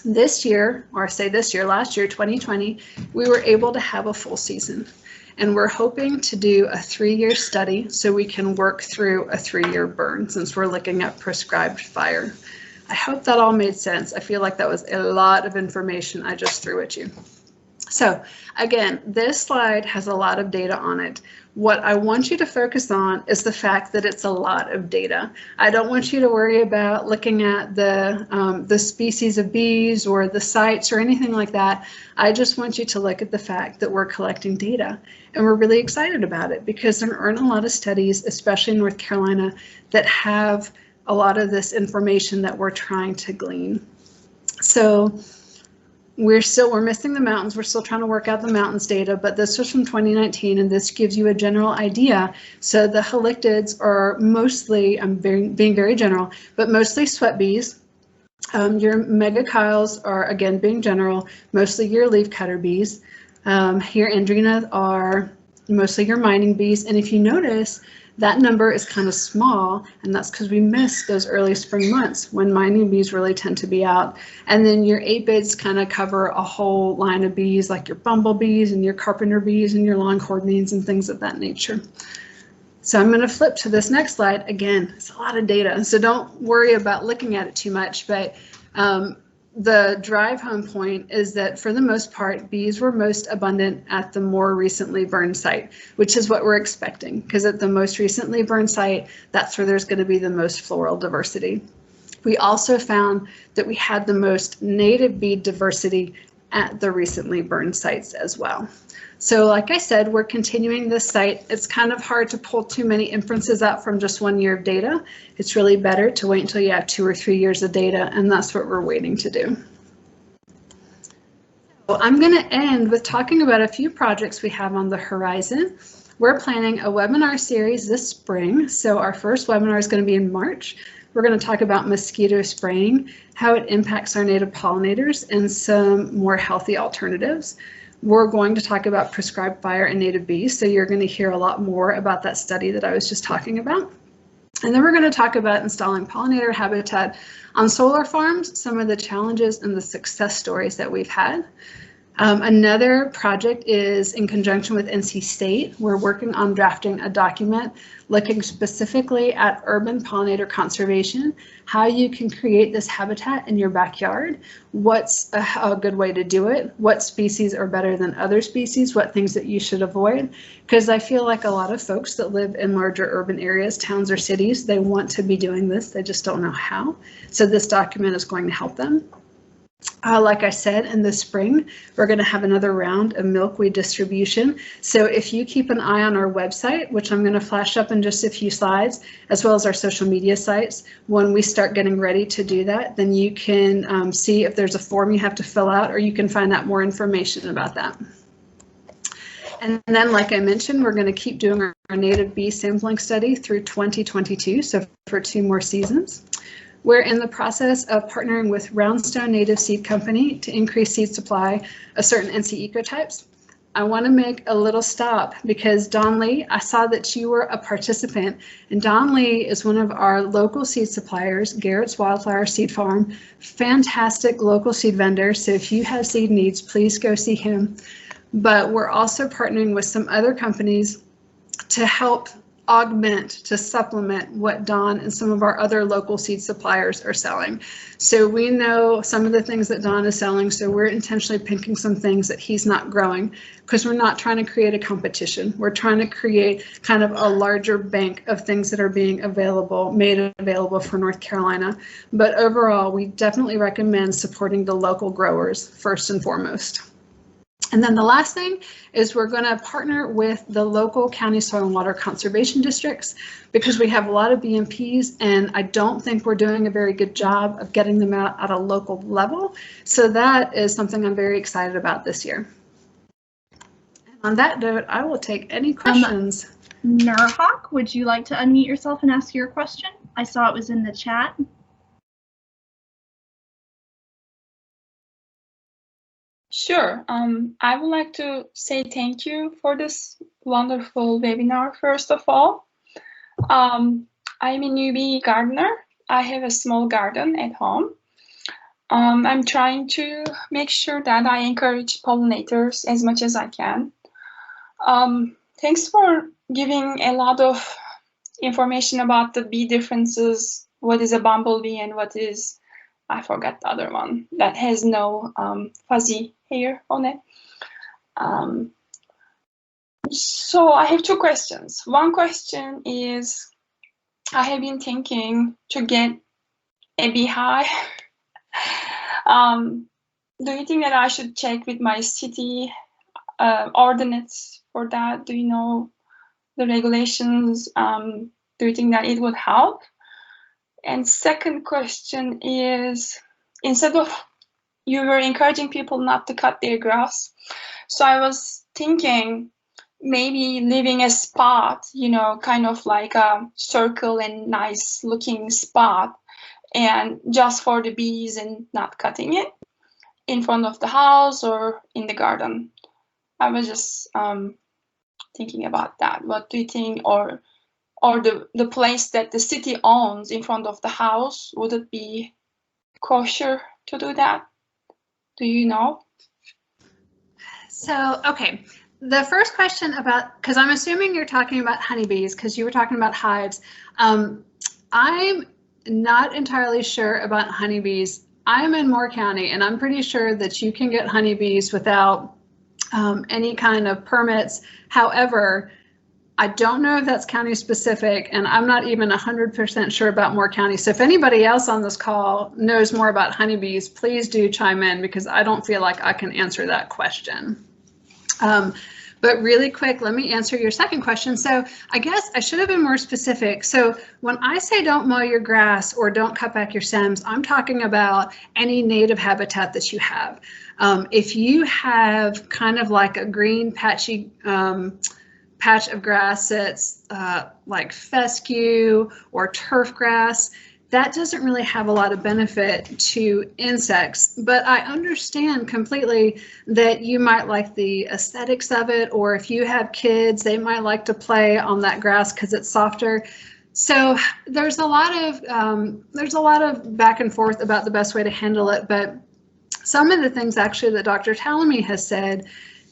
This year, or say this year, last year, 2020, we were able to have a full season. And we're hoping to do a 3-year study so we can work through a 3-year burn since we're looking at prescribed fire. I hope that all made sense. I feel like that was a lot of information I just threw at you. So again, this slide has a lot of data on it. What I want you to focus on is the fact that it's a lot of data. I don't want you to worry about looking at the species of bees or the sites or anything like that. I just want you to look at the fact that we're collecting data, and we're really excited about it because there aren't a lot of studies, especially in North Carolina, that have a lot of this information that we're trying to glean. So we're missing the mountains. We're still trying to work out the mountains data, but this was from 2019, and this gives you a general idea. So the halictids are mostly, I'm being very general, but mostly sweat bees. Your megachiles are, again, being general, mostly your leafcutter bees. Your andrena are mostly your mining bees. And if you notice, That number is kind of small, and that's because we missed those early spring months when mining bees really tend to be out. And then your 8-bids kind of cover a whole line of bees, like your bumblebees and your carpenter bees and your longhorn bees and things of that nature. So I'm going to flip to this next slide. Again, it's a lot of data, so don't worry about looking at it too much, but the drive home point is that for the most part, bees were most abundant at the more recently burned site, which is what we're expecting, because at the most recently burned site, that's where there's going to be the most floral diversity. We also found that we had the most native bee diversity at the recently burned sites as well. So like I said, we're continuing this site. It's kind of hard to pull too many inferences out from just 1 year of data. It's really better to wait until you have 2 or 3 years of data, and that's what we're waiting to do. So I'm going to end with talking about a few projects we have on the horizon. We're planning a webinar series this spring. So our first webinar is going to be in March. We're going to talk about mosquito spraying, how it impacts our native pollinators, and some more healthy alternatives. We're going to talk about prescribed fire in native bees, so you're going to hear a lot more about that study that I was just talking about. And then we're going to talk about installing pollinator habitat on solar farms, some of the challenges and the success stories that we've had. Another project is in conjunction with NC State. We're working on drafting a document looking specifically at urban pollinator conservation, how you can create this habitat in your backyard, what's a good way to do it, what species are better than other species, what things that you should avoid. Because I feel like a lot of folks that live in larger urban areas, towns or cities, they want to be doing this, they just don't know how. So this document is going to help them. Like I said, in the spring, we're going to have another round of milkweed distribution. So if you keep an eye on our website, which I'm going to flash up in just a few slides, as well as our social media sites, when we start getting ready to do that, then you can see if there's a form you have to fill out, or you can find out more information about that. And then, like I mentioned, we're going to keep doing our native bee sampling study through 2022, so for 2 more seasons. We're in the process of partnering with Roundstone Native Seed Company to increase seed supply of certain NC ecotypes. I want to make a little stop because Don Lee, I saw that you were a participant, and Don Lee is one of our local seed suppliers, Garrett's Wildflower Seed Farm, fantastic local seed vendor. So if you have seed needs, please go see him. But we're also partnering with some other companies to help augment, to supplement what Don and some of our other local seed suppliers are selling. So we know some of the things that Don is selling, so we're intentionally picking some things that he's not growing, because we're not trying to create a competition. We're trying to create kind of a larger bank of things that are being made available for North Carolina. But overall, we definitely recommend supporting the local growers first and foremost. And then the last thing is we're going to partner with the local county soil and water conservation districts, because we have a lot of BMPs, and I don't think we're doing a very good job of getting them out at a local level. So that is something I'm very excited about this year. And on that note, I will take any questions. Nurhawk, would you like to unmute yourself and ask your question? I saw it was in the chat. Sure. I would like to say thank you for this wonderful webinar, first of all. I'm a newbie gardener. I have a small garden at home. I'm trying to make sure that I encourage pollinators as much as I can. Thanks for giving a lot of information about the bee differences, what is a bumblebee and what is, I forgot the other one, that has no fuzzy hair on it. So I have 2 questions. One question is, I have been thinking to get a beehive. Do you think that I should check with my city ordinance for that? Do you know the regulations? Do you think that it would help? And second question is, instead of you were encouraging people not to cut their grass, so I was thinking maybe leaving a spot, you know, kind of like a circle and nice looking spot, and just for the bees and not cutting it in front of the house or in the garden. I was just thinking about that. What do you think, or or the place that the city owns in front of the house, would it be kosher to do that? Do you know? So, okay. The first question about, because I'm assuming you're talking about honeybees, because you were talking about hives. I'm not entirely sure about honeybees. I'm in Moore County, and I'm pretty sure that you can get honeybees without any kind of permits. However, I don't know if that's county specific, and I'm not even 100% sure about Moore County. So if anybody else on this call knows more about honeybees, please do chime in, because I don't feel like I can answer that question. But really quick, let me answer your second question. So I guess I should have been more specific. So when I say don't mow your grass or don't cut back your stems, I'm talking about any native habitat that you have. If you have kind of like a green patchy patch of grass that's like fescue or turf grass, that doesn't really have a lot of benefit to insects, but I understand completely that you might like the aesthetics of it, or if you have kids, they might like to play on that grass because it's softer. So there's a lot of back and forth about the best way to handle it, but some of the things actually that Dr. Talamy has said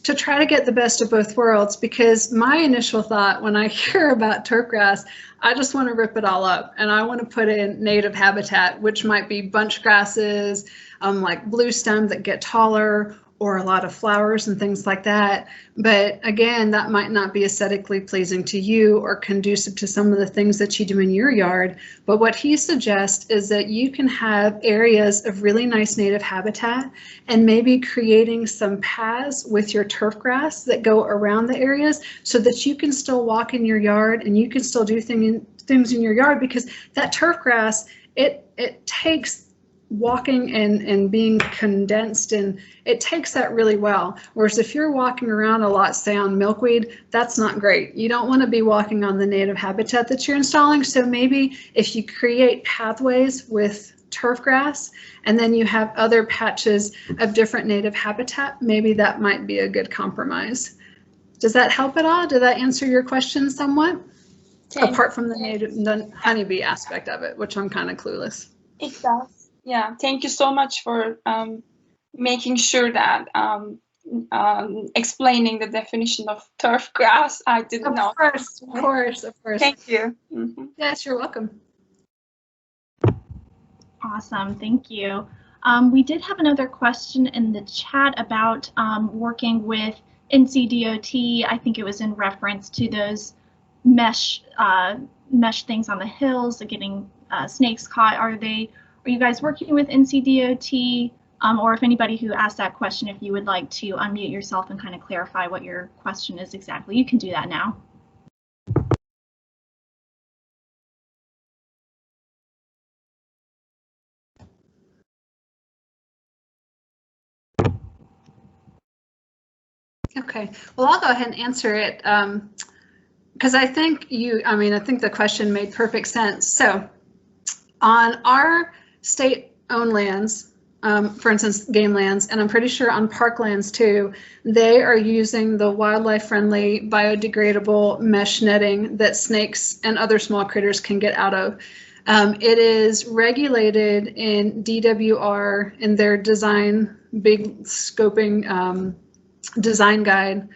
to try to get the best of both worlds, because my initial thought when I hear about turfgrass, I just want to rip it all up and I want to put in native habitat, which might be bunch grasses, like blue stem that get taller, or a lot of flowers and things like that. But again, that might not be aesthetically pleasing to you or conducive to some of the things that you do in your yard. But what he suggests is that you can have areas of really nice native habitat and maybe creating some paths with your turf grass that go around the areas so that you can still walk in your yard and you can still do things in your yard, because that turf grass, it takes walking and being condensed, and it takes that really well. Whereas if you're walking around a lot, say on milkweed, that's not great. You don't want to be walking on the native habitat that you're installing. So maybe if you create pathways with turf grass and then you have other patches of different native habitat, maybe that might be a good compromise. Does that help at all? Did that answer your question somewhat? Apart from the honeybee aspect of it, which I'm kind of clueless. It does. Yeah, thank you so much for making sure that explaining the definition of turf grass. I didn't know. Of course. Thank you. Mm-hmm. Yes, you're welcome. Awesome, thank you. We did have another question in the chat about working with NCDOT. I think it was in reference to those mesh things on the hills, getting snakes caught. Are you guys working with NCDOT? Or if anybody who asked that question, if you would like to unmute yourself and kind of clarify what your question is exactly, you can do that now. Okay, well, I'll go ahead and answer it because I think the question made perfect sense. So on our state-owned lands, for instance, game lands, and I'm pretty sure on parklands too, they are using the wildlife-friendly biodegradable mesh netting that snakes and other small critters can get out of. It is regulated in DWR in their design, big scoping design guide,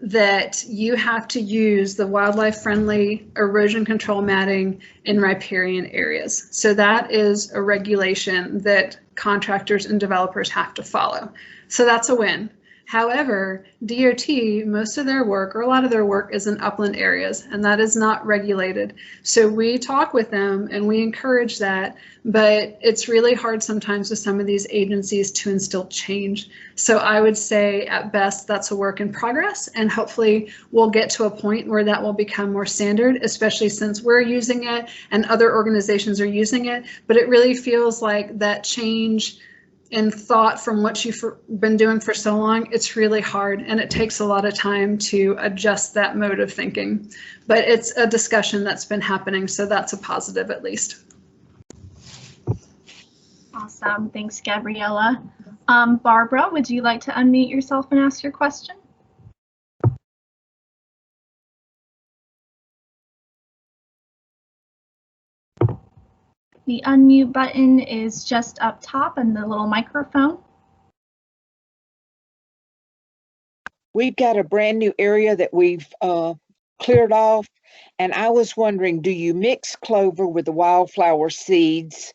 that you have to use the wildlife-friendly erosion control matting in riparian areas. So that is a regulation that contractors and developers have to follow. So that's a win. However, DOT, most of their work, or a lot of their work, is in upland areas, and that is not regulated. So we talk with them and we encourage that, but it's really hard sometimes with some of these agencies to instill change. So I would say at best that's a work in progress, and hopefully we'll get to a point where that will become more standard, especially since we're using it and other organizations are using it. But it really feels like that change in thought from what you've been doing for so long, it's really hard, and it takes a lot of time to adjust that mode of thinking. But it's a discussion that's been happening, so that's a positive at least. Awesome, thanks, Gabriela. Barbara, would you like to unmute yourself and ask your question? The unmute button is just up top and the little microphone. We've got a brand new area that we've cleared off, and I was wondering, do you mix clover with the wildflower seeds?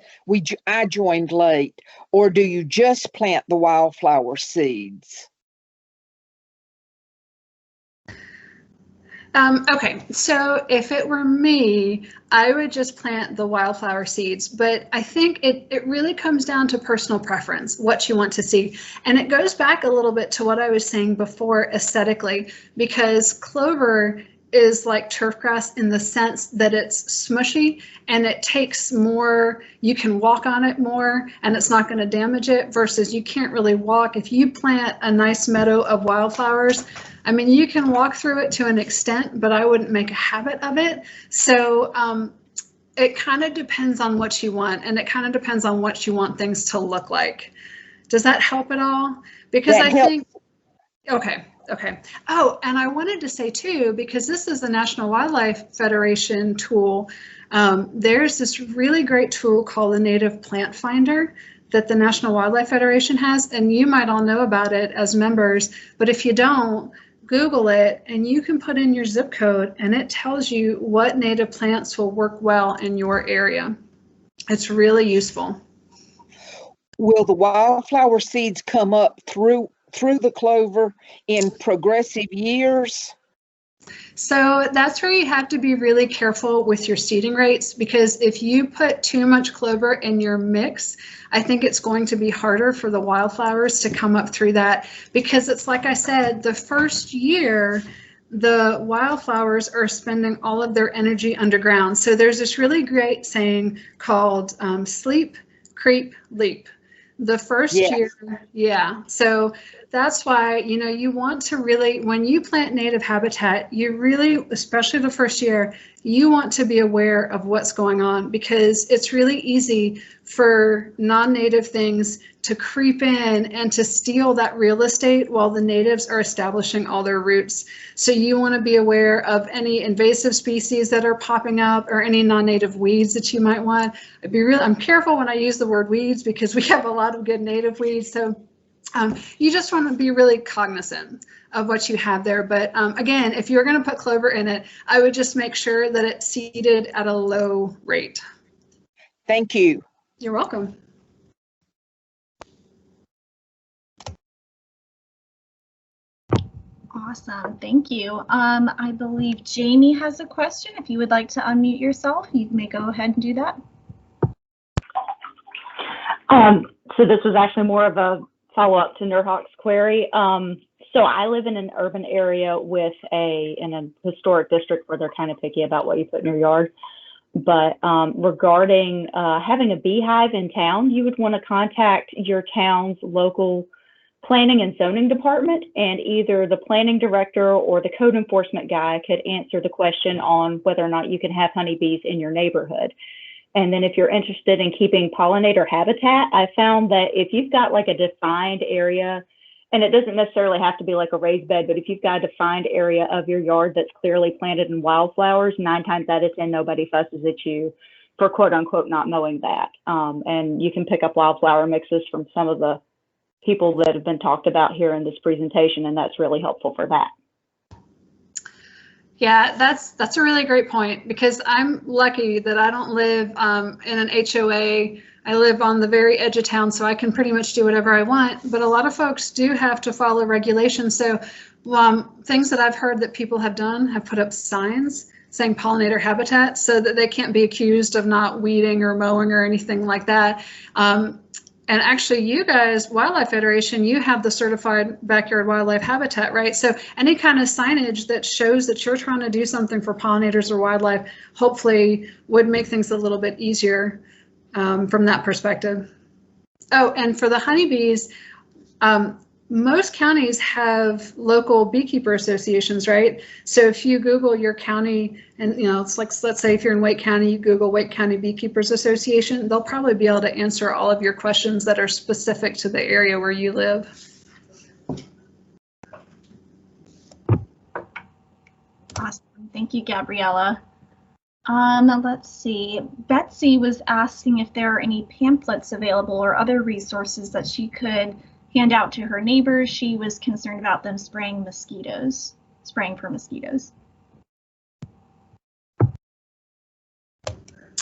I joined late, or do you just plant the wildflower seeds? Okay, so if it were me, I would just plant the wildflower seeds, but I think it really comes down to personal preference, what you want to see. And it goes back a little bit to what I was saying before aesthetically, because clover is like turf grass in the sense that it's smushy and it takes more, you can walk on it more and it's not going to damage it, versus you can't really walk. If you plant a nice meadow of wildflowers, I mean, you can walk through it to an extent, but I wouldn't make a habit of it. So it kind of depends on what you want, and it kind of depends on what you want things to look like. Does that help at all? Because I think, okay. Oh, and I wanted to say too, because this is the National Wildlife Federation tool, there's this really great tool called the Native Plant Finder that the National Wildlife Federation has, and you might all know about it as members, but if you don't, Google it and you can put in your zip code and it tells you what native plants will work well in your area. It's really useful. Will the wildflower seeds come up through the clover in progressive years? So that's where you have to be really careful with your seeding rates, because if you put too much clover in your mix, I think it's going to be harder for the wildflowers to come up through that, because it's like I said, the first year the wildflowers are spending all of their energy underground. So there's this really great saying called sleep, creep, leap. The first year, yeah. So that's why, you know, you want to really, when you plant native habitat, you really, especially the first year, you want to be aware of what's going on, because it's really easy for non-native things to creep in and to steal that real estate while the natives are establishing all their roots. So you want to be aware of any invasive species that are popping up or any non-native weeds that you might want. I'm careful when I use the word weeds, because we have a lot of good native weeds. So you just want to be really cognizant of what you have there. But again, if you're going to put clover in it, I would just make sure that it's seeded at a low rate. Thank you. You're welcome. Awesome, thank you. I believe Jamie has a question. If you would like to unmute yourself, you may go ahead and do that. So this was actually more of a follow-up to Nurhawk's query. So I live in an urban area in a historic district where they're kind of picky about what you put in your yard. But regarding having a beehive in town, you would want to contact your town's local planning and zoning department, and either the planning director or the code enforcement guy could answer the question on whether or not you can have honeybees in your neighborhood. And then if you're interested in keeping pollinator habitat, I found that if you've got like a defined area, and it doesn't necessarily have to be like a raised bed, but if you've got a defined area of your yard that's clearly planted in wildflowers, 9 times out of 10, nobody fusses at you for quote unquote not mowing that. And you can pick up wildflower mixes from some of the people that have been talked about here in this presentation, and that's really helpful for that. Yeah, that's a really great point, because I'm lucky that I don't live in an HOA. I live on the very edge of town, so I can pretty much do whatever I want. But a lot of folks do have to follow regulations. So things that I've heard that people have done have put up signs saying pollinator habitat so that they can't be accused of not weeding or mowing or anything like that. And actually, you guys, Wildlife Federation, you have the certified backyard wildlife habitat, right? So any kind of signage that shows that you're trying to do something for pollinators or wildlife, hopefully would make things a little bit easier from that perspective. Oh, and for the honeybees, most counties have local beekeeper associations, right? So if you Google your county, and you know, it's like, let's say if you're in Wake County, you Google Wake County Beekeepers Association, they'll probably be able to answer all of your questions that are specific to the area where you live. Awesome, thank you, Gabriela. Let's see. Betsy was asking if there are any pamphlets available or other resources that she could hand out to her neighbors. She was concerned about them spraying for mosquitoes.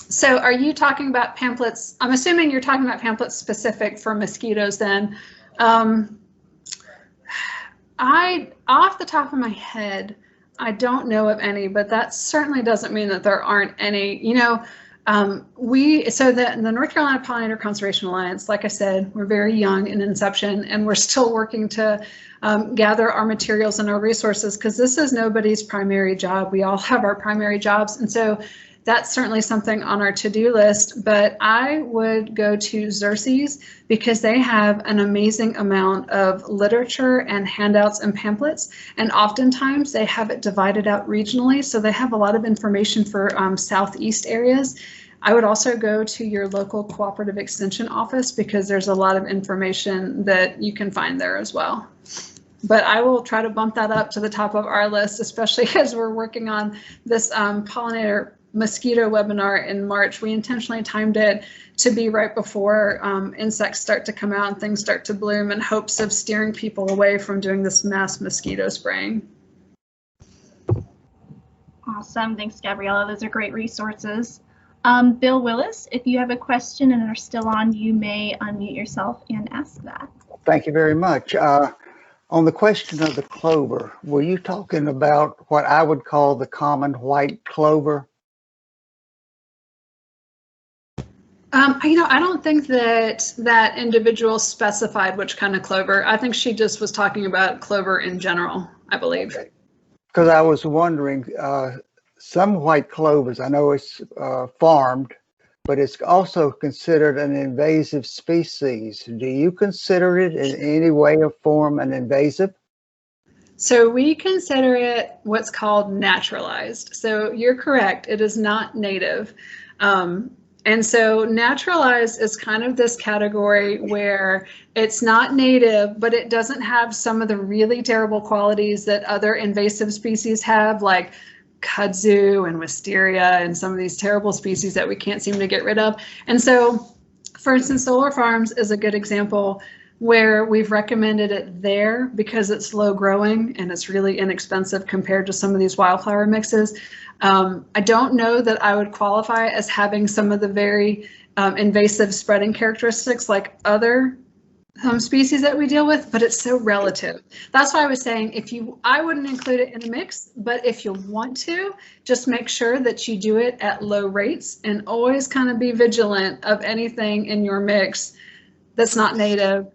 So are you talking about pamphlets? I'm assuming you're talking about pamphlets specific for mosquitoes then. Off the top of my head, I don't know of any, but that certainly doesn't mean that there aren't any. You know, the North Carolina Pollinator Conservation Alliance, like I said, we're very young in inception, and we're still working to gather our materials and our resources, because this is nobody's primary job. We all have our primary jobs, and so that's certainly something on our to-do list. But I would go to Xerces, because they have an amazing amount of literature and handouts and pamphlets, and oftentimes they have it divided out regionally, so they have a lot of information for southeast areas. I would also go to your local cooperative extension office, because there's a lot of information that you can find there as well. But I will try to bump that up to the top of our list, especially as we're working on this pollinator mosquito webinar in March. We intentionally timed it to be right before insects start to come out and things start to bloom, in hopes of steering people away from doing this mass mosquito spraying. Awesome, thanks Gabriela, those are great resources. Bill Willis, if you have a question and are still on, you may unmute yourself and ask that. Thank you very much. On the question of the clover, were you talking about what I would call the common white clover? I don't think that individual specified which kind of clover. I think she just was talking about clover in general, I believe. Because I was wondering, some white clovers, I know it's farmed, but it's also considered an invasive species. Do you consider it in any way or form an invasive? So we consider it what's called naturalized. So you're correct, it is not native. And so naturalized is kind of this category where it's not native, but it doesn't have some of the really terrible qualities that other invasive species have, like kudzu and wisteria and some of these terrible species that we can't seem to get rid of. And so, for instance, solar farms is a good example where we've recommended it there because it's low growing and it's really inexpensive compared to some of these wildflower mixes. I don't know that I would qualify as having some of the very invasive spreading characteristics like other species that we deal with, but it's so relative. That's why I was saying I wouldn't include it in a mix, but if you want to, just make sure that you do it at low rates and always kind of be vigilant of anything in your mix that's not native.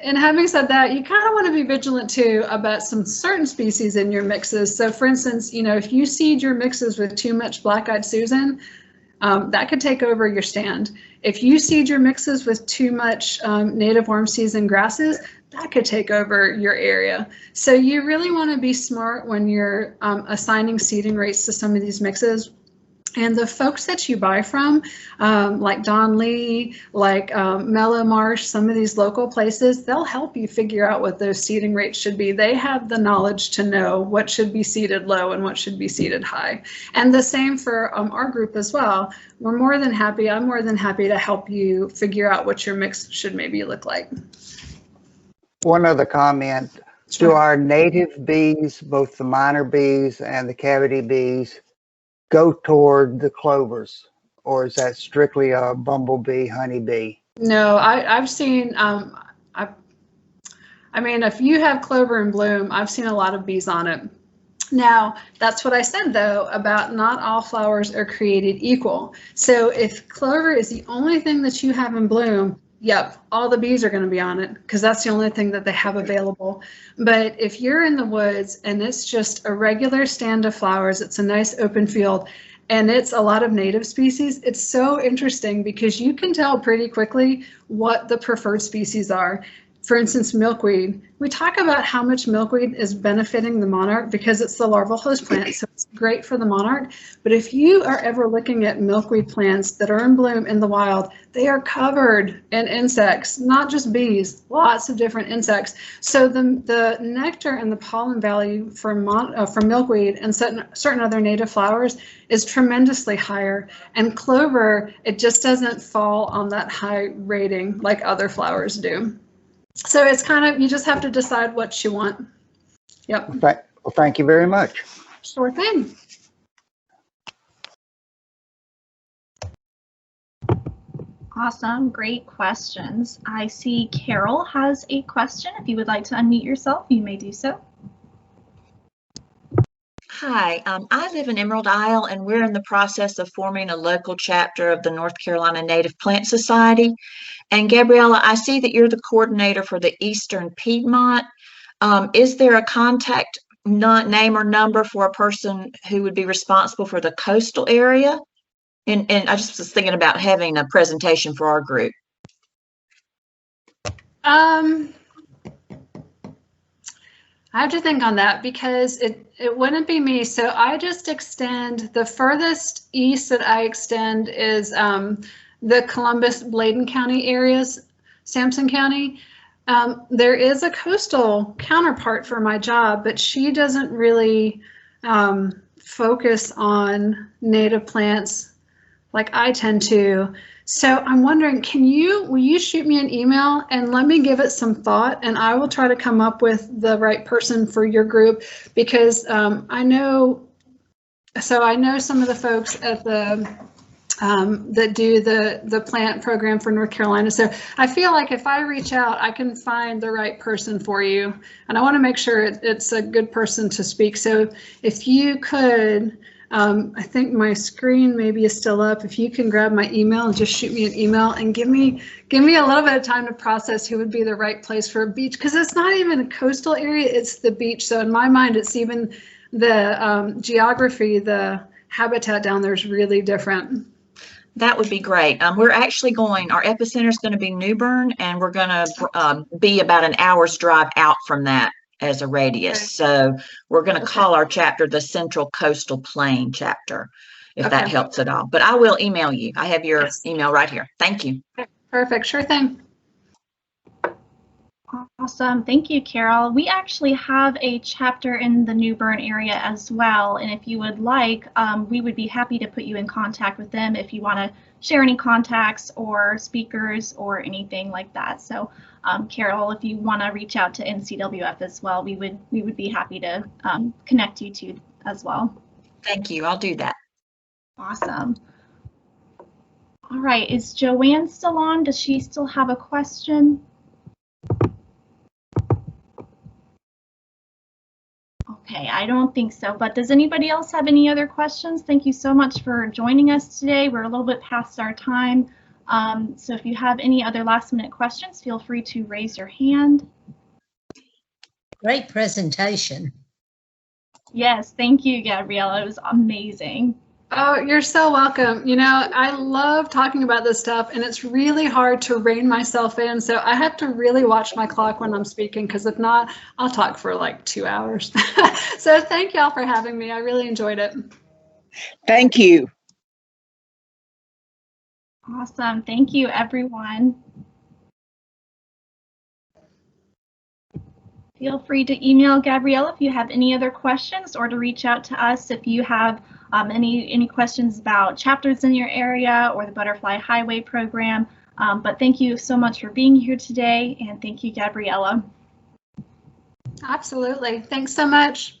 And having said that, you kind of want to be vigilant too about some certain species in your mixes. So for instance, if you seed your mixes with too much black-eyed Susan, that could take over your stand. If you seed your mixes with too much native warm season grasses, that could take over your area. So you really want to be smart when you're assigning seeding rates to some of these mixes. And the folks that you buy from, like Don Lee, like Mellow Marsh, some of these local places, they'll help you figure out what those seeding rates should be. They have the knowledge to know what should be seeded low and what should be seeded high. And the same for our group as well. I'm more than happy to help you figure out what your mix should maybe look like. One other comment. Sure. Do our native bees, both the minor bees and the cavity bees, go toward the clovers, or is that strictly a bumblebee, honeybee? No, I've seen, I mean, if you have clover in bloom, I've seen a lot of bees on it. Now, that's what I said though, about not all flowers are created equal. So if clover is the only thing that you have in bloom, yep, all the bees are going to be on it because that's the only thing that they have available. But if you're in the woods and it's just a regular stand of flowers, it's a nice open field, and it's a lot of native species, it's so interesting because you can tell pretty quickly what the preferred species are. for instance, milkweed. We talk about how much milkweed is benefiting the monarch because it's the larval host plant, so it's great for the monarch. But if you are ever looking at milkweed plants that are in bloom in the wild, they are covered in insects, not just bees, lots of different insects. So the nectar and the pollen value for milkweed and certain other native flowers is tremendously higher. And clover, it just doesn't fall on that high rating like other flowers do. So it's kind of, you just have to decide what you want. Yep. Well, thank you very much. Sure thing. Awesome, great questions. I see Carol has a question. If you would like to unmute yourself, you may do so. Hi, I live in Emerald Isle, and we're in the process of forming a local chapter of the North Carolina Native Plant Society. And Gabriela, I see that you're the coordinator for the Eastern Piedmont. Is there a contact name or number for a person who would be responsible for the coastal area? And I just was thinking about having a presentation for our group. I have to think on that because it wouldn't be me. So I just extend, the furthest east that I extend is the Columbus, Bladen County areas, Sampson County. There is a coastal counterpart for my job, but she doesn't really focus on native plants like I tend to. So I'm wondering, will you shoot me an email and let me give it some thought, and I will try to come up with the right person for your group, because I know some of the folks at the that do the plant program for North Carolina. So I feel like if I reach out, I can find the right person for you, and I want to make sure it's a good person to speak. So if you could, I think my screen maybe is still up. If you can grab my email and just shoot me an email and give me a little bit of time to process who would be the right place for a beach, because it's not even a coastal area, it's the beach. So in my mind, it's even the geography, the habitat down there is really different. That would be great. We're actually our epicenter is going to be New Bern, and we're going to be about an hour's drive out from that as a radius. Okay. So we're going to call our chapter the Central Coastal Plain chapter, if that helps at all. But I will email you. I have your email right here. Thank you. Perfect. Sure thing. Awesome. Thank you, Carol. We actually have a chapter in the New Bern area as well. And if you would like, we would be happy to put you in contact with them if you want to share any contacts or speakers or anything like that. So Carol, if you want to reach out to NCWF as well, we would be happy to connect you to as well. Thank you. I'll do that. Awesome. All right. Is Joanne still on? Does she still have a question? Okay, I don't think so, but does anybody else have any other questions? Thank you so much for joining us today. We're a little bit past our time. So if you have any other last minute questions, feel free to raise your hand. Great presentation. Yes, thank you, Gabriela. It was amazing. Oh, you're so welcome. You know, I love talking about this stuff, and it's really hard to rein myself in. So I have to really watch my clock when I'm speaking, because if not, I'll talk for like 2 hours. So thank y'all for having me. I really enjoyed it. Thank you. Awesome. Thank you, everyone. Feel free to email Gabriela if you have any other questions, or to reach out to us if you have any questions about chapters in your area or the Butterfly Highway program. But thank you so much for being here today, and thank you, Gabriela. Absolutely. Thanks so much.